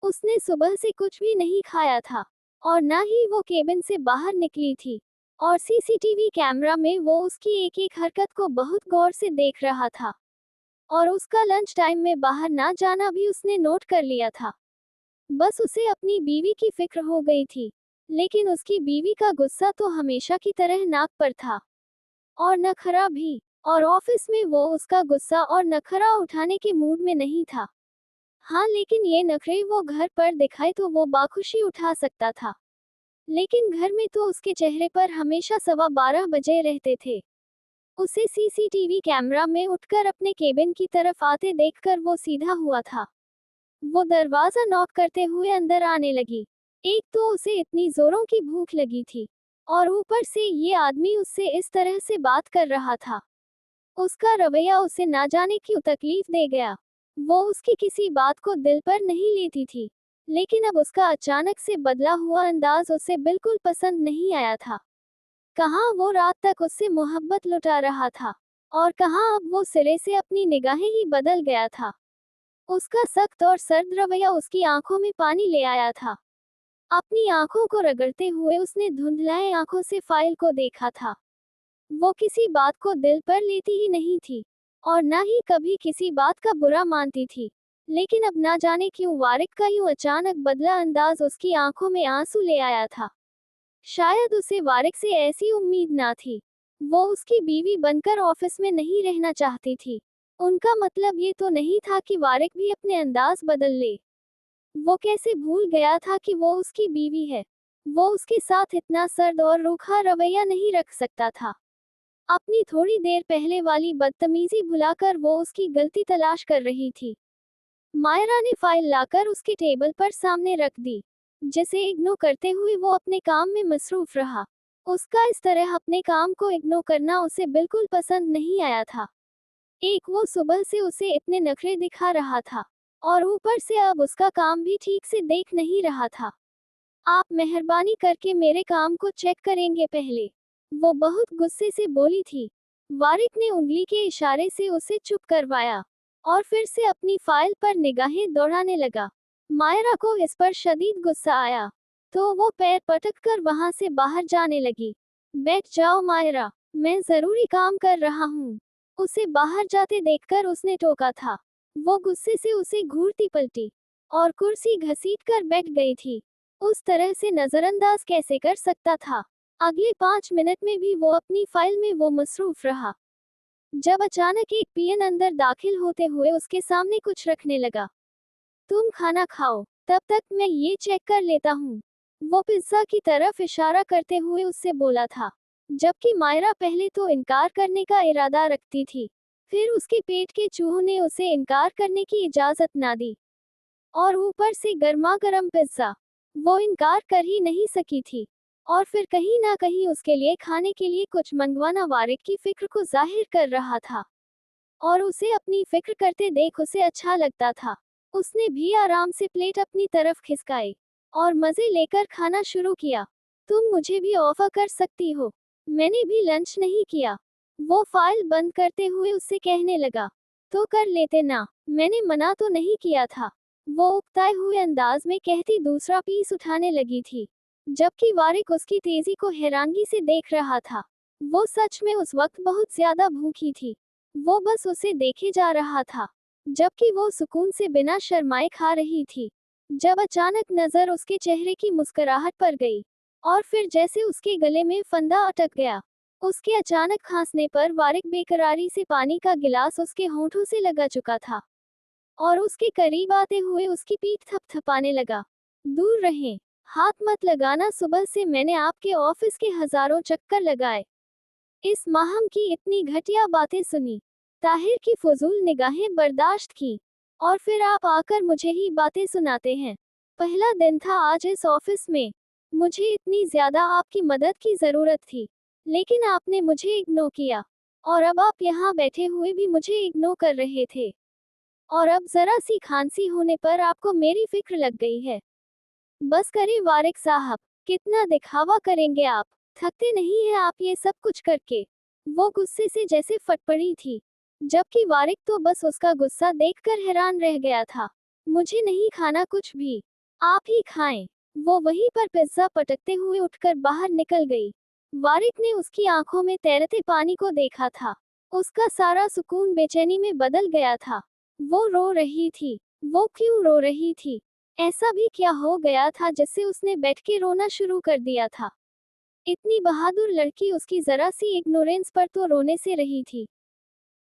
उसने सुबह से कुछ भी नहीं खाया था, और ना ही वो केबिन से बाहर निकली थी, और सीसीटीवी कैमरा में वो उसकी एक एक हरकत को बहुत गौर से देख रहा था, और उसका लंच टाइम में बाहर ना जाना भी उसने नोट कर लिया था। बस उसे अपनी बीवी की फिक्र हो गई थी, लेकिन उसकी बीवी का गुस्सा तो हमेशा की तरह नाक पर था, और नखरा भी। और ऑफिस में वो उसका गुस्सा और नखरा उठाने के मूड में नहीं था। हाँ, लेकिन ये नखरे वो घर पर दिखाए तो वो बाखुशी उठा सकता था। लेकिन घर में तो उसके चेहरे पर हमेशा 12:15 बजे रहते थे। उसे सीसीटीवी कैमरा में उठकर अपने केबिन की तरफ आते देखकर वो सीधा हुआ था। वो दरवाजा नॉक करते हुए अंदर आने लगी। एक तो उसे इतनी जोरों की भूख लगी थी और ऊपर से ये आदमी उससे इस तरह से बात कर रहा था। उसका रवैया उसे ना जाने क्यों तकलीफ दे गया। वो उसकी किसी बात को दिल पर नहीं लेती थी, लेकिन अब उसका अचानक से बदला हुआ अंदाज उसे बिल्कुल पसंद नहीं आया था। कहाँ वो रात तक उससे मोहब्बत लुटा रहा था और कहाँ अब वो सिरे से अपनी निगाहें ही बदल गया था। उसका सख्त और सर्द रवैया उसकी आंखों में पानी ले आया था। अपनी आंखों को रगड़ते हुए उसने धुंधलाए आंखों से फाइल को देखा था। वो किसी बात को दिल पर लेती ही नहीं थी और ना ही कभी किसी बात का बुरा मानती थी, लेकिन अब ना जाने क्यों वारिक का यूं अचानक बदला अंदाज उसकी आंखों में आंसू ले आया था। शायद उसे वारिक से ऐसी उम्मीद ना थी। वो उसकी बीवी बनकर ऑफिस में नहीं रहना चाहती थी। उनका मतलब ये तो नहीं था कि वारिक भी अपने अंदाज बदल ले। वो कैसे भूल गया था कि वो उसकी बीवी है। वो उसके साथ इतना सर्द और रूखा रवैया नहीं रख सकता था। अपनी थोड़ी देर पहले वाली बदतमीजी भुलाकर वो उसकी गलती तलाश कर रही थी। मायरा ने फाइल लाकर उसके टेबल पर सामने रख दी, जिसे इग्नोर करते हुए वो अपने काम में मसरूफ रहा। उसका इस तरह अपने काम को इग्नोर करना उसे बिल्कुल पसंद नहीं आया था। एक वो सुबह से उसे इतने नखरे दिखा रहा था और ऊपर से अब उसका काम भी ठीक से देख नहीं रहा था। आप मेहरबानी करके मेरे काम को चेक करेंगे पहले, वो बहुत गुस्से से बोली थी। वारिक ने उंगली के इशारे से उसे चुप करवाया और फिर से अपनी फाइल पर निगाहें दौड़ाने लगा। मायरा को इस पर शदीद गुस्सा आया, तो वो पैर पटक कर वहां से बाहर जाने लगी। बैठ जाओ मायरा, मैं जरूरी काम कर रहा हूँ। उसे बाहर जाते देखकर उसने टोका था। वो गुस्से से उसे घूरती पलटी और कुर्सी घसीट कर बैठ गई थी। उस तरह से नजरअंदाज कैसे कर सकता था। अगले 5 मिनट में भी वो अपनी फाइल में वो मसरूफ रहा, जब अचानक एक पियन अंदर दाखिल होते हुए उसके सामने कुछ रखने लगा। तुम खाना खाओ, तब तक मैं ये चेक कर लेता हूँ, वो पिज्जा की तरफ इशारा करते हुए उससे बोला था। जबकि मायरा पहले तो इनकार करने का इरादा रखती थी, फिर उसके पेट के चूहों ने उसे इनकार करने की इजाजत ना दी और ऊपर से गर्मा गर्म पिज्जा। वो इनकार कर ही नहीं सकी थी और फिर कहीं ना कहीं उसके लिए खाने के लिए कुछ मंगवाना वारिक की फिक्र को जाहिर कर रहा था और उसे अपनी फिक्र करते देख उसे अच्छा लगता था। उसने भी आराम से प्लेट अपनी तरफ खिसकाई और मजे लेकर खाना शुरू किया। तुम मुझे भी ऑफर कर सकती हो, मैंने भी लंच नहीं किया, वो फाइल बंद करते हुए उससे कहने लगा। तो कर लेते ना, मैंने मना तो नहीं किया था, वो उकताए हुए अंदाज में कहती दूसरा पीस उठाने लगी थी, जबकि वारिक उसकी तेजी को हैरानगी से देख रहा था। वो सच में उस वक्त बहुत ज्यादा भूखी थी। वो बस उसे देखे जा रहा था, जबकि वो सुकून से बिना शर्माए खा रही थी। जब अचानक नजर उसके चेहरे की मुस्कुराहट पर गई और फिर जैसे उसके गले में फंदा अटक गया। उसके अचानक खांसने पर वारिक बेकरारी से पानी का गिलास उसके होंठों से लगा चुका था और उसके करीब आते हुए उसकी पीठ थपथपाने लगा। दूर रहें, हाथ मत लगाना, सुबह से मैंने आपके ऑफिस के हजारों चक्कर लगाए, इस माहम की इतनी घटिया बातें सुनी, ताहिर की फजूल निगाहें बर्दाश्त की, और फिर आप आकर मुझे ही बातें सुनाते हैं। पहला दिन था आज इस ऑफिस में, मुझे इतनी ज्यादा आपकी मदद की जरूरत थी, लेकिन आपने मुझे इग्नोर किया और अब आप यहाँ बैठे हुए भी मुझे इग्नोर कर रहे थे। और अब जरा सी खांसी होने पर आपको मेरी फिक्र लग गई है। बस करें वारिक साहब, कितना दिखावा करेंगे आप, थकते नहीं हैं आप ये सब कुछ करके। वो गुस्से से जैसे फट पड़ी थी, जबकि वारिक तो बस उसका गुस्सा देखकर हैरान रह गया था। मुझे नहीं खाना कुछ भी, आप ही खाएं। वो वहीं पर पिज्जा पटकते हुए उठकर बाहर निकल गई। वारिक ने उसकी आंखों में तैरते पानी को देखा था। उसका सारा सुकून बेचैनी में बदल गया था। वो रो रही थी। वो क्यों रो रही थी? ऐसा भी क्या हो गया था जिससे उसने बैठ के रोना शुरू कर दिया था? इतनी बहादुर लड़की उसकी जरा सी इग्नोरेंस पर तो रोने से रही थी।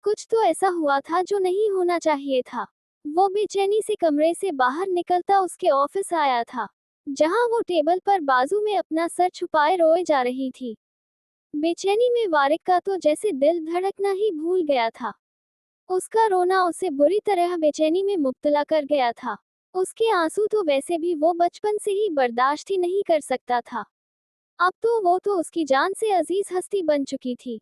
कुछ तो ऐसा हुआ था जो नहीं होना चाहिए था। वो बेचैनी से कमरे से बाहर निकलता उसके ऑफिस आया था, जहां वो टेबल पर बाजू में अपना सर छुपाए रोए जा रही थी। बेचैनी में वारिक का तो जैसे दिल धड़कना ही भूल गया था। उसका रोना उसे बुरी तरह बेचैनी में मुब्तला कर गया था। उसके आंसू तो वैसे भी वो बचपन से ही बर्दाश्त ही नहीं कर सकता था। अब तो वो तो उसकी जान से अजीज हस्ती बन चुकी थी।